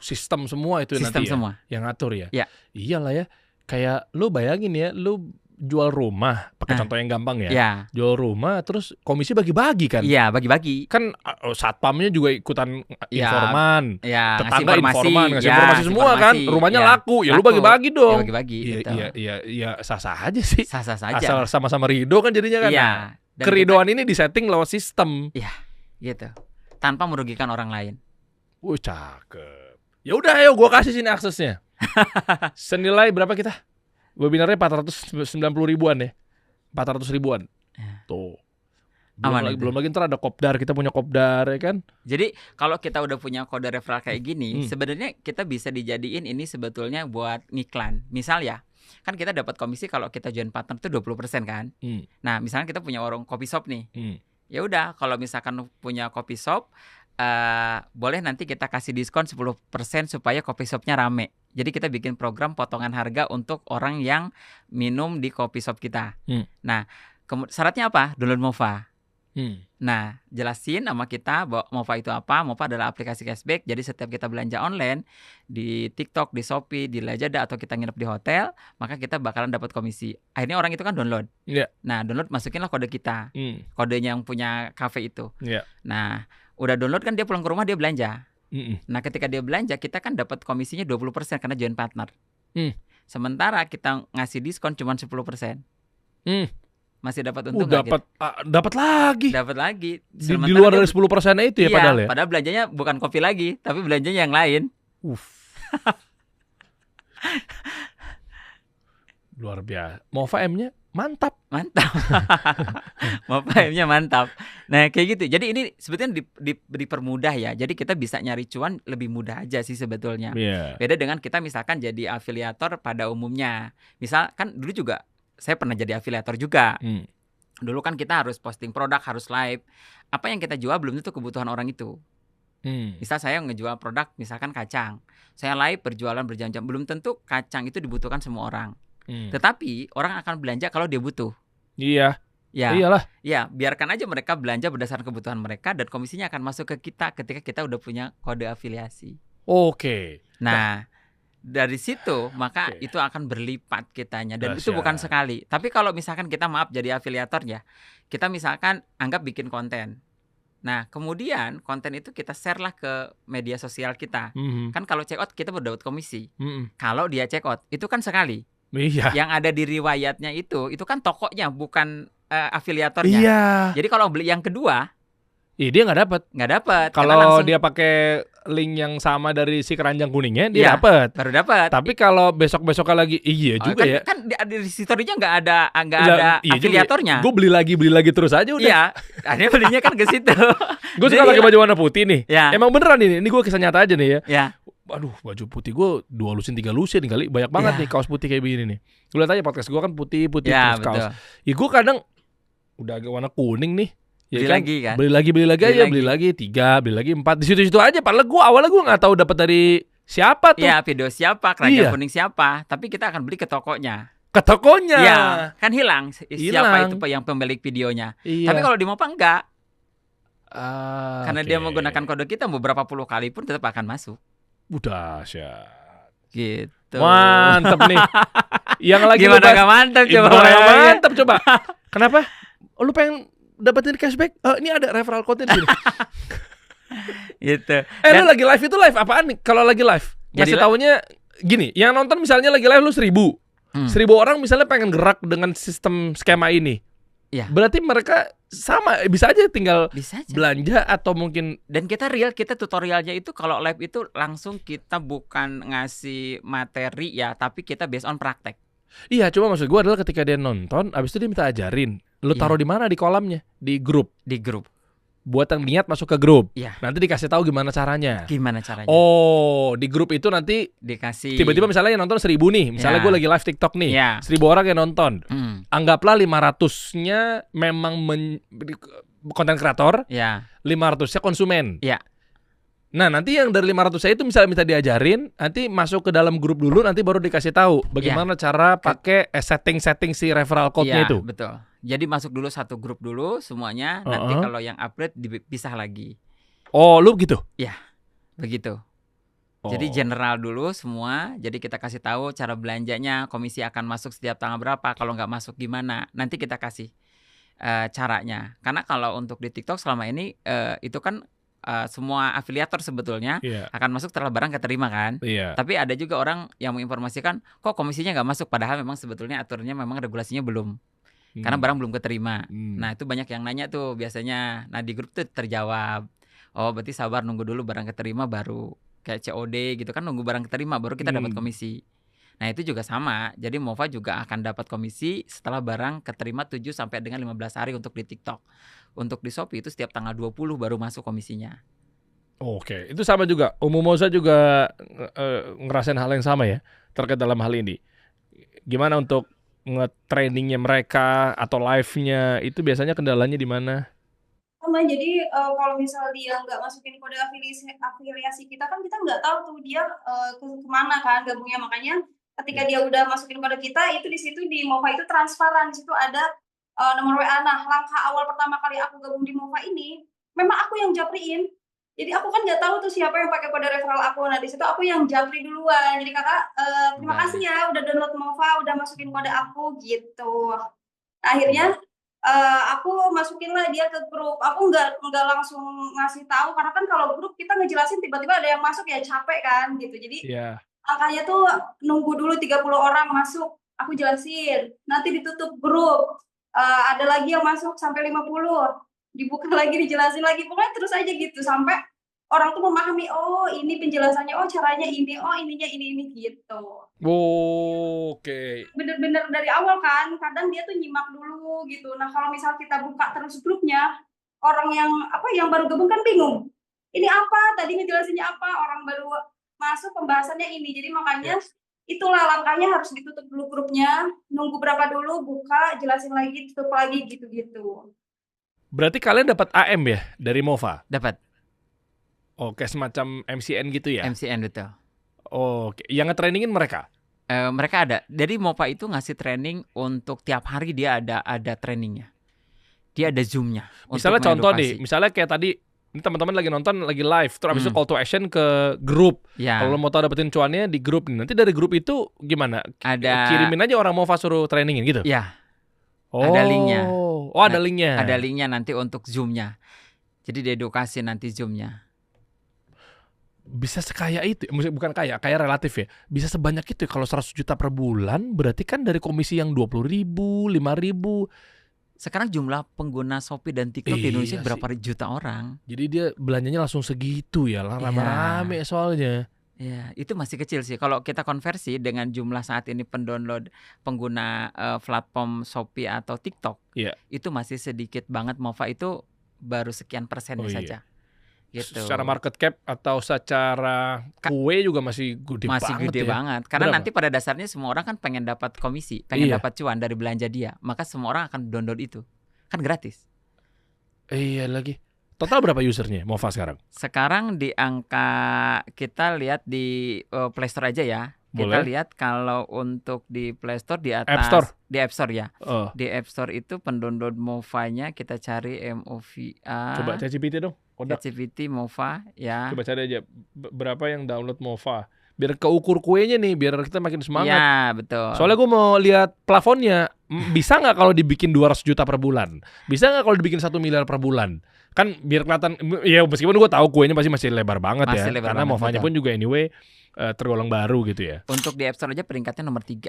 Sistem semua itu Sistem nanti ya, semua. yang ngatur ya. Ya. Iyalah ya. Kayak lu bayangin ya, lu jual rumah, pakai contoh yang gampang ya. Ya. Jual rumah terus komisi bagi-bagi kan. Iya, bagi-bagi. Kan satpamnya juga ikutan Ya. informan. Ya, Tetangga informan, ngasih ya, informasi semua kan. informasi. Rumahnya Ya, laku, ya lu laku. bagi-bagi dong. Ya, bagi-bagi. gitu. Iya, sah-sah aja sih. Sah-sah saja. Asal sama-sama ridho kan jadinya kan. Iya. Nah, Dan keridoan ini disetting lewat sistem. kita, gitu. Tanpa merugikan orang lain. Cakep. Ya udah, ayo gua kasih sini aksesnya. Senilai berapa kita? Webinarnya 490 ribuan ya. 400 ribuan. Ya. Tuh. Aman itu. Belum lagi ntar ada kopdar, kita punya kopdar ya kan. Jadi kalau kita udah punya kode referral kayak gini, Hmm. sebenarnya kita bisa dijadiin ini sebetulnya buat ngiklan. Misal ya, kan kita dapat komisi kalau kita join partner itu 20% kan. Hmm. Nah, misalnya kita punya warung kopi shop nih. Hmm. Ya udah, kalau misalkan punya kopi shop, boleh nanti kita kasih diskon 10% supaya kopi shopnya rame. Jadi kita bikin program potongan harga untuk orang yang minum di kopi shop kita. Hmm. Nah, syaratnya apa? Download Mova. Hmm. Nah, jelasin sama kita bahwa Mova itu apa. Mova adalah aplikasi cashback. Jadi setiap kita belanja online di TikTok, di Shopee, di Lazada atau kita nginep di hotel, maka kita bakalan dapat komisi. Akhirnya orang itu kan download. Iya. Nah, download masukinlah kode kita. Hmm. Kodenya yang punya cafe itu. Iya. Nah, udah download kan dia pulang ke rumah dia belanja. Mm-mm. Nah, ketika dia belanja, kita kan dapat komisinya 20% karena join partner. Sementara kita ngasih diskon cuma 10%. Masih dapat untung nggak dapat dapat lagi. Dapat lagi. Di luar dari 10% itu ya, iya, padahal ya. Padahal belanjanya bukan kopi lagi, tapi belanjanya yang lain. Luar biasa. Mova M-nya mantap. Mova M-nya mantap. Nah, kayak gitu. Jadi ini sebetulnya dipermudah ya. Jadi kita bisa nyari cuan lebih mudah aja sih sebetulnya. Beda dengan kita misalkan jadi afiliator pada umumnya. Misal kan dulu juga saya pernah jadi afiliator juga. Dulu kan kita harus posting produk, harus live. Apa yang kita jual belum tentu kebutuhan orang itu. Misal saya ngejual produk misalkan kacang. Saya live berjualan berjam-jam, belum tentu kacang itu dibutuhkan semua orang. Tetapi orang akan belanja kalau dia butuh. Iya. Ya. Iyalah. Ya, biarkan aja mereka belanja berdasarkan kebutuhan mereka dan komisinya akan masuk ke kita ketika kita udah punya kode afiliasi. Oke. Nah, dari situ maka itu akan berlipat kitanya dan itu bukan sekali. Tapi kalau misalkan kita jadi afiliator ya, kita misalkan anggap bikin konten. Nah, kemudian konten itu kita share lah ke media sosial kita. Kan kalau check out kita berdapat komisi. Kalau dia check out itu kan sekali. Iya. Yang ada di riwayatnya itu kan tokonya bukan afiliatornya. Iya. Jadi kalau beli yang kedua, dia nggak dapat. Kalau dia pakai link yang sama dari si keranjang kuningnya, dia dapat. Baru dapat. Tapi kalau besok-besoknya lagi, juga ya. Kan di historinya nggak ada afiliatornya. Gue beli lagi terus aja udah. Iya. Akhirnya belinya kan ke situ. Gue suka pakai baju warna putih nih. Ya. Emang beneran ini gue kisah nyata aja nih ya. Ya. Aduh, baju putih gue 2 lusin 3 lusin kali, banyak banget nih kaos putih kayak begini nih. Gue lihat aja podcast gue kan putih ya, terus kaos. Ya gue kadang udah agak warna kuning nih. Ya Beli lagi beli lagi 3, beli lagi 4 di situ-situ aja. Padahal gue awalnya gue nggak tahu dapat dari siapa tuh. Iya, video siapa, keranjang kuning siapa. Tapi kita akan beli ke tokonya. Ke tokonya. Iya, kan hilang siapa itu yang pemilik videonya. Iya. Tapi kalau di Mova enggak. Karena dia menggunakan kode kita beberapa puluh kali pun tetap akan masuk. Udah syah. Gitu. Mantep nih. Yang lagi gimana gak mantep coba? Mantep coba. Kenapa? Lu pengen dapetin cashback? Ini ada referral code di sini. Gitu. Lu lagi live itu live apaan nih? Kalau lagi live, ngasih taunya gini, yang nonton misalnya lagi live lu 1.000. 1.000 orang misalnya pengen gerak dengan sistem skema ini. Ya. Berarti mereka sama, bisa aja tinggal belanja atau mungkin. Dan kita tutorialnya itu kalau live itu langsung kita bukan ngasih materi ya, tapi kita based on praktek. Iya, cuma maksud gue adalah ketika dia nonton, abis itu dia minta ajarin. Lu taruh di mana di kolamnya? Di grup. Buat yang niat masuk ke grup. Iya. Nanti dikasih tahu gimana caranya. Oh, di grup itu nanti dikasih. Tiba-tiba misalnya yang nonton 1.000 nih. Misalnya gue lagi live TikTok nih. 1.000 orang yang nonton. Anggaplah 500-nya memang konten kreator. 500-nya konsumen. Nah, nanti yang dari 500-nya itu misalnya minta diajarin, nanti masuk ke dalam grup dulu, nanti baru dikasih tahu bagaimana cara pakai setting-setting si referral code-nya itu. Betul. Jadi masuk dulu satu grup dulu semuanya, nanti kalau yang upgrade dipisah lagi. Oh, lu gitu? Ya, begitu. Jadi general dulu semua, jadi kita kasih tahu cara belanjanya, komisi akan masuk setiap tanggal berapa, kalau nggak masuk gimana, nanti kita kasih caranya. Karena kalau untuk di TikTok selama ini itu kan semua afiliator sebetulnya akan masuk setelah barang keterima kan. Tapi ada juga orang yang menginformasikan kok komisinya nggak masuk, padahal memang sebetulnya aturannya memang regulasinya belum. Karena barang belum keterima. Nah itu banyak yang nanya tuh biasanya. Nah di grup tuh terjawab. Oh berarti sabar nunggu dulu barang keterima baru kayak COD gitu kan, nunggu barang keterima baru kita dapat komisi. Nah itu juga sama. Jadi Mova juga akan dapat komisi setelah barang keterima 7 sampai dengan 15 hari untuk di TikTok. Untuk di Shopee itu setiap tanggal 20 baru masuk komisinya. Oke, itu sama juga. Moza juga ngerasain hal yang sama ya terkait dalam hal ini. Gimana untuk nge-trainingnya mereka atau live-nya itu biasanya kendalanya di mana? Jadi kalau misal dia nggak masukin kode afiliasi kita kan kita nggak tahu tuh dia kemana kan gabungnya. Makanya ketika dia udah masukin kode kita, itu di situ di Mova itu transparan. Di situ ada nomor WA. Nah, langkah awal pertama kali aku gabung di Mova ini, memang aku yang japriin. Jadi aku kan nggak tahu tuh siapa yang pakai kode referral aku. Nah, di situ aku yang japri duluan. Jadi kakak, terima kasih ya udah download Mova, udah masukin kode aku gitu. Akhirnya Aku masukin lah dia ke grup. Aku nggak langsung ngasih tahu karena kan kalau grup kita ngejelasin tiba-tiba ada yang masuk ya capek kan gitu. Jadi Iya. angkanya tuh nunggu dulu 30 orang masuk. Aku jelasin. Nanti ditutup grup. Ada lagi yang masuk sampai 50. Dibuka lagi, dijelasin lagi. Pokoknya terus aja gitu sampai orang tuh memahami, oh ini penjelasannya, oh caranya ini, oh ininya ini gitu. Oke. Bener-bener dari awal kan, kadang dia tuh nyimak dulu gitu. Nah kalau misal kita buka terus grupnya, orang yang baru gabung kan bingung. Ini apa? Tadi ngejelasinnya apa? Orang baru masuk pembahasannya ini. Jadi makanya itulah langkahnya harus ditutup dulu grupnya, nunggu berapa dulu, buka, jelasin lagi, tutup lagi gitu-gitu. Berarti kalian dapat AM ya dari Mova? Dapat Oke, semacam MCN gitu ya? MCN betul. Oke, yang nge-trainingin mereka? Mereka ada. Jadi Mova itu ngasih training untuk tiap hari dia ada trainingnya. Dia ada Zoom-nya. Misalnya untuk contoh mengedukasi. nih, misalnya kayak tadi ini teman-teman lagi nonton lagi live, terus abis itu call to action ke grup. Ya, Kalau lo mau tahu dapetin cuannya di grup nih. Nanti dari grup itu gimana? ada Kirimin aja orang Mova suruh trainingin gitu. ya, Oh, ada linknya. Oh, ada linknya. ada linknya nanti untuk Zoom-nya. Jadi diedukasi nanti Zoom-nya. Bisa sekaya itu, maksudnya bukan kaya relatif ya. Bisa sebanyak itu ya. Kalau 100 juta per bulan, berarti kan dari komisi yang 20.000, 5.000. Sekarang jumlah pengguna Shopee dan TikTok di Iya Indonesia sih. berapa juta orang? Jadi dia belanjanya langsung segitu ya, lah rame-rame soalnya. Ya, itu masih kecil sih. Kalau kita konversi dengan jumlah saat ini pendownload pengguna platform Shopee atau TikTok, Iya. itu masih sedikit banget. Mova itu baru sekian persennya Oh, iya. saja. Gitu. Secara market cap atau secara kue juga masih gede banget. Karena Berapa? nanti pada dasarnya semua orang kan pengen dapat komisi, pengen Iya. dapat cuan dari belanja dia. Maka semua orang akan download itu. Kan gratis. Iya lagi. Total berapa usernya Mova sekarang? Sekarang di angka kita lihat di Play Store aja ya. Kita Boleh. lihat kalau untuk di Play Store di atas App Store? Di App Store ya. Oh, Di App Store itu pendownload Mova-nya kita cari MOVA. coba ChatGPT dong. Kodak. ChatGPT Mova ya. Coba cari aja berapa yang download Mova. Biar keukur kuenya nih, biar kita makin semangat. Ya, betul. Soalnya gue mau lihat plafonnya. Bisa nggak kalau dibikin 200 juta per bulan? Bisa nggak kalau dibikin 1 miliar per bulan? Kan biar kelihatan, ya meskipun gue tahu kuenya pasti masih lebar banget Masih ya. lebar Karena banget, Movanya betul. pun juga anyway tergolong baru gitu ya. Untuk di App Store aja peringkatnya nomor 3.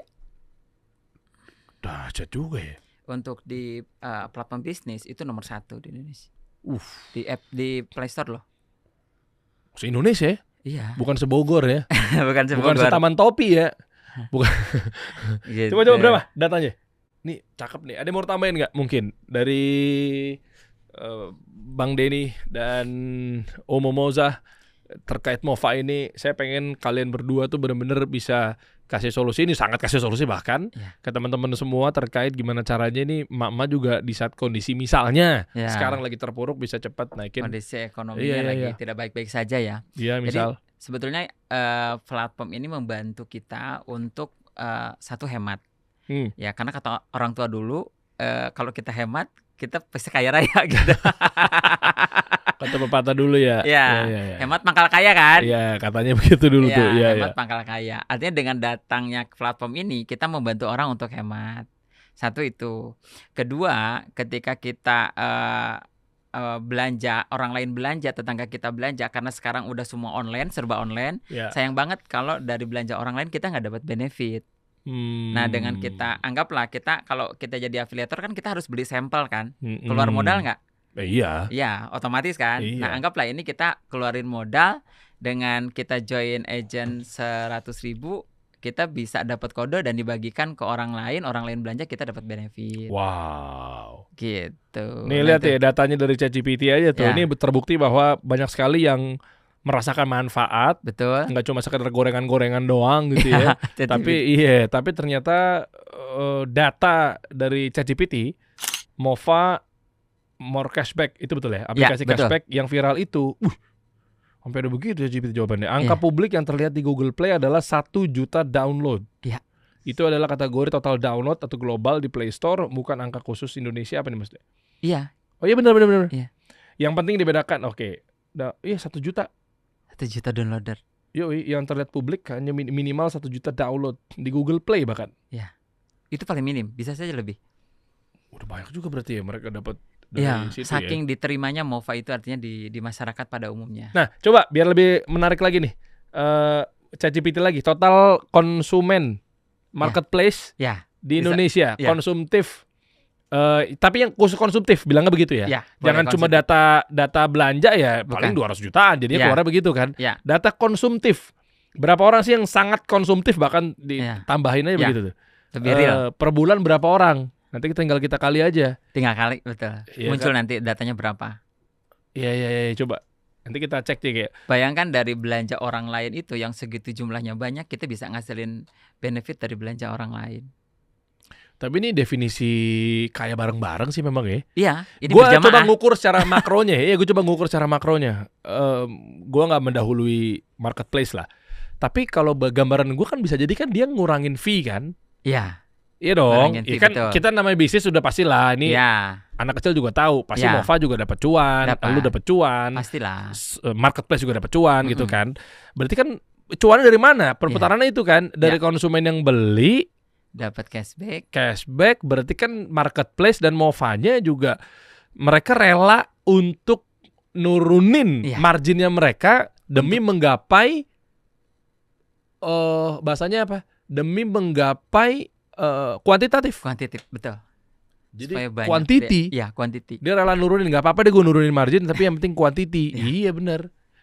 Dahsyat juga ya. Untuk di platform bisnis itu nomor 1 di Indonesia. Di Play Store loh. Se-Indonesia ya? Iya. Bukan sebogor ya. Bukan Bukan setaman topi ya. Gitu. Coba berapa datanya? Nih cakep nih. Ada yang mau tambahin nggak mungkin dari Bang Denny dan Omo Moza terkait Mova ini? Saya pengen kalian berdua tuh benar-benar bisa kasih solusi. Ini sangat kasih solusi bahkan ke teman-teman semua terkait gimana caranya nih emak-emak juga di saat kondisi misalnya sekarang lagi terpuruk bisa cepat naikin kondisi ekonominya lagi tidak baik-baik saja ya. Iya, misal. Jadi sebetulnya platform ini membantu kita untuk satu hemat. Ya karena kata orang tua dulu kalau kita hemat kita pasti kaya raya gitu. Kata pepatah dulu ya. Ya. Hemat pangkal kaya kan? Iya, katanya begitu dulu tuh. Iya, hemat pangkal kaya. Artinya dengan datangnya platform ini kita membantu orang untuk hemat. Satu itu. Kedua, ketika kita belanja, orang lain belanja, tetangga kita belanja, karena sekarang udah semua online, serba online. Sayang banget kalau dari belanja orang lain kita nggak dapat benefit. Nah dengan kita anggaplah kita kalau kita jadi afiliator kan kita harus beli sampel kan, keluar modal nggak? Iya. Iya, otomatis kan. Iya. Nah anggaplah ini kita keluarin modal dengan kita join agent 100.000, kita bisa dapat kode dan dibagikan ke orang lain belanja kita dapat benefit. Wow. Gitu. Nih lihat ya datanya dari ChatGPT aja tuh. Ini terbukti bahwa banyak sekali yang merasakan manfaat. Betul. Nggak cuma sekedar gorengan-gorengan doang gitu ya. Tapi ternyata data dari ChatGPT, Mova more cashback itu betul ya? Aplikasi cashback yang viral itu. Sampai ada begitu ChatGPT jawabannya. Angka publik yang terlihat di Google Play adalah 1 juta download. Iya. Itu adalah kategori total download atau global di Play Store, bukan angka khusus Indonesia apa nih Mas? Iya. Oh iya benar. Iya. Yang penting dibedakan. Oke. Iya 1 juta. 1 juta downloader. Yoi, yang terlihat publik hanya minimal 1 juta download di Google Play bahkan. Ya, itu paling minim. Bisa saja lebih. Udah banyak juga berarti ya mereka dapat dari Ya, situ ya. saking diterimanya MOFA itu artinya di masyarakat pada umumnya. Nah, coba biar lebih menarik lagi nih. ChatGPT lagi, total konsumen marketplace Ya, di bisa. Indonesia, Ya. konsumtif. Tapi yang khusus konsumtif, bilangnya begitu ya. ya Jangan boleh cuma konsumtif. data belanja ya, paling Bukan. 200 jutaan jadinya Ya. keluarnya begitu kan. Ya. Data konsumtif. Berapa orang sih yang sangat konsumtif bahkan Ya. ditambahin aja Ya. begitu tuh. Lebih real. Per bulan berapa orang? Nanti tinggal kita kali aja. Tinggal kali, betul. Iya Muncul kan? nanti datanya berapa. Iya, coba. Nanti kita cek nih kayak. Bayangkan dari belanja orang lain itu yang segitu jumlahnya banyak, kita bisa ngasilin benefit dari belanja orang lain. Tapi ini definisi kaya bareng-bareng sih memang ya. Iya, ini Gue berjamaah. coba ngukur secara makronya ya. Gue coba ngukur secara makronya. Gue nggak mendahului marketplace lah. Tapi kalau gambaran gue kan bisa jadi kan dia ngurangin fee kan. Iya. Iya dong. Ngurangin fee, Iya kan betul. kita namanya bisnis sudah pastilah. Ini Iya, anak kecil juga tahu. Pasti Ya. Mova juga dapat cuan. Dapat. Lu dapat cuan. pastilah. Marketplace juga dapat cuan gitu Mm-mm. kan. Berarti kan cuannya dari mana? Perputarannya itu kan dari konsumen yang beli. Dapat Cashback berarti kan marketplace dan Movanya juga mereka rela untuk nurunin Iya. marginnya mereka demi menggapai bahasanya apa? Demi menggapai kuantitatif. kuantitatif, betul. Jadi Supaya banyak. quantity. Iya, quantity. Dia rela nurunin, nggak apa-apa deh gue nurunin margin tapi yang penting quantity. Iya. Iya benar.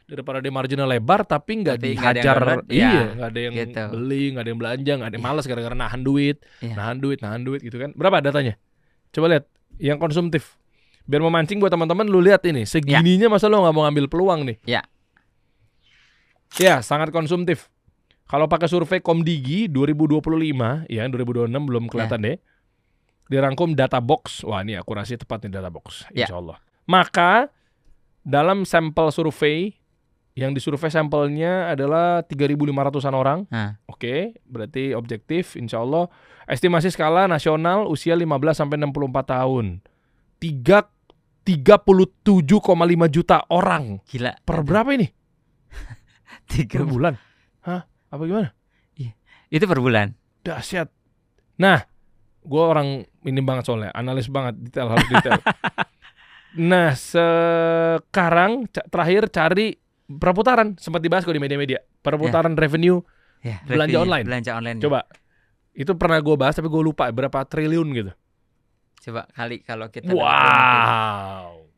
Daripada dia marginnya lebar tapi nggak Tapi nggak ada yang dihajar. download, Iya, iya, nggak ada yang gitu. beli, nggak ada yang belanja, nggak ada yang malas gara-gara nahan duit. Iya. Nahan duit gitu kan. Berapa datanya? Coba lihat yang konsumtif. Biar memancing buat teman-teman lu lihat ini. Segininya masa lu nggak mau ngambil peluang nih? Ya. Ya, sangat konsumtif. Kalau pakai survei Komdigi 2025, ya 2026 belum kelihatan deh. Dirangkum data box. Wah, ini akurasi tepat nih data box. Ya. Insya Allah. Maka dalam sampel survei yang disurvei sampelnya adalah 3.500-an orang. Nah. Oke, berarti objektif insya Allah. Estimasi skala nasional usia 15 sampai 64 tahun. 37,5 juta orang. Gila. Per berapa ini? 3 Per bulan. Hah? Apa gimana? Itu per bulan. Dahsyat. Nah, gue orang ini banget soalnya, analis banget, detail harus detail. Nah, sekarang terakhir cari perputaran, sempat dibahas kok di media-media. Perputaran revenue Ya, belanja revenue, online. Belanja online. Coba. Itu pernah gue bahas tapi gue lupa berapa triliun gitu. Coba kali kalau kita Wow.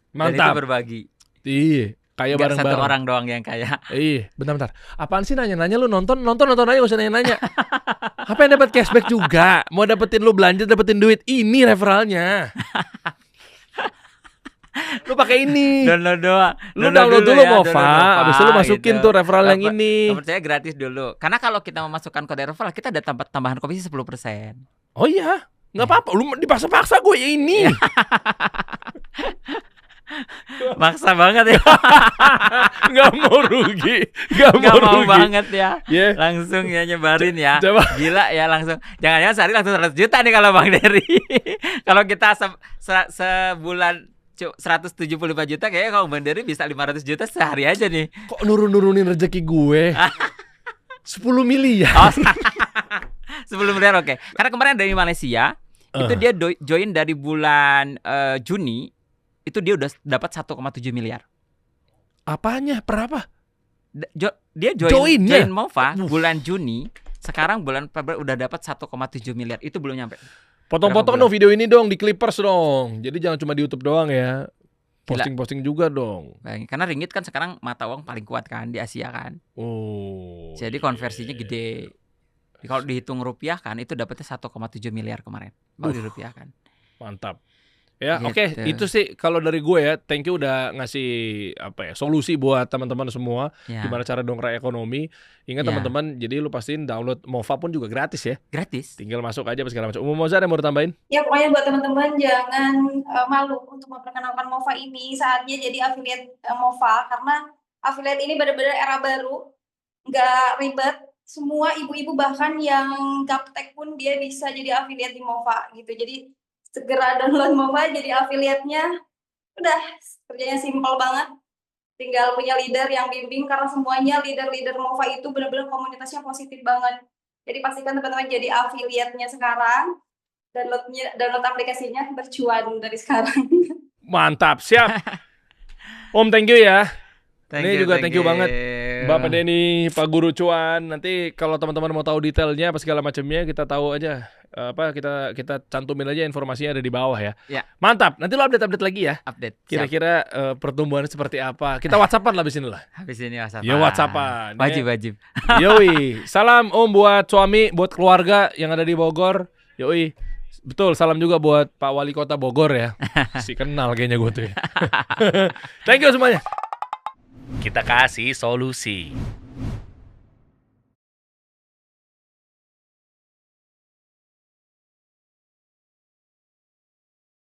Dan itu Mantap. berbagi. Iya, kayak Nggak bareng-bareng. satu orang doang yang kaya. Iya, bentar. Apaan sih nanya-nanya lu nonton aja gak usah nanya-nanya. Apa yang dapat cashback juga? Mau dapetin lu belanja, dapetin duit. Ini referralnya. Lu pakai ini. Download doang. Lu download dulu ya, Mova, habis itu lu masukin tuh referral yang Dapat- ini. Nggak percaya gratis dulu. Karena kalau kita memasukkan kode referral, kita ada tambahan komisi 10%. Oh iya, nggak apa-apa. Lu dipaksa-paksa gue ya ini. Maksa banget ya. Nggak mau rugi, nggak Nggak mau rugi. banget ya. Ya, Langsung ya nyebarin ya. Coba. Gila ya langsung. Jangan-jangan sehari langsung 100 juta nih kalau Bang Dery. Kalau kita sebulan 175 juta, kayaknya kalau Bang Dery bisa 500 juta sehari aja nih. kok nurunin rezeki gue? 10 miliar. Oh, 10 miliar oke. Karena kemarin dari Malaysia itu dia join dari bulan Juni, itu dia udah dapat 1,7 miliar. Apanya? Per apa? Dia Joinnya? join Mova bulan Juni, sekarang bulan Februari udah dapat 1,7 miliar. Itu belum nyampe. Potong-potong Berapa dong video ini dong di Clippers dong. Jadi jangan cuma di YouTube doang ya. Gila. Posting-posting juga dong. Bayangin, karena ringgit kan sekarang mata uang paling kuat kan di Asia kan. Oh. Jadi konversinya gede. Kalau dihitung rupiah kan itu dapatnya 1,7 miliar kemarin. Kalau di rupiah kan. Mantap. Ya, Gitu. oke, itu sih kalau dari gue ya. Thank you udah ngasih solusi buat teman-teman semua Ya, gimana cara dongkrak ekonomi. Ingat Ya. teman-teman, jadi lu pastiin download Mova pun juga gratis ya. gratis. Tinggal masuk aja segala macam. Mozart yang mau tambahin? Ya pokoknya buat teman-teman jangan malu untuk memperkenalkan Mova ini. Saatnya jadi affiliate Mova karena affiliate ini benar-benar era baru, nggak ribet. Semua ibu-ibu bahkan yang gaptek pun dia bisa jadi affiliate di Mova gitu. Jadi segera download Mova jadi affiliate-nya. Udah kerjanya simpel banget. Tinggal punya leader yang bimbing karena semuanya leader-leader Mova itu benar-benar komunitasnya positif banget. Jadi pastikan teman-teman jadi affiliate-nya sekarang. download aplikasinya, bercuan dari sekarang. Mantap, siap. Om, thank you ya. Thank Ini you, juga thank you banget. you. Bapak Denny, Pak Guru Cuan. Nanti kalau teman-teman mau tahu detailnya apa segala macamnya, kita tahu aja. Kita cantumin aja informasinya ada di bawah ya. Ya. Mantap. Nanti lo update lagi ya. Update. Siap. Kira-kira pertumbuhannya seperti apa? Kita WhatsAppan lah abis ini lah. Habis ini WhatsApp. Ya, WhatsAppan. Wajib. Yoi. Salam Om buat suami, buat keluarga yang ada di Bogor. Yoi. Betul, salam juga buat Pak Wali Kota Bogor ya. Si kenal kayaknya gue tuh ya. Thank you semuanya. Kita kasih solusi.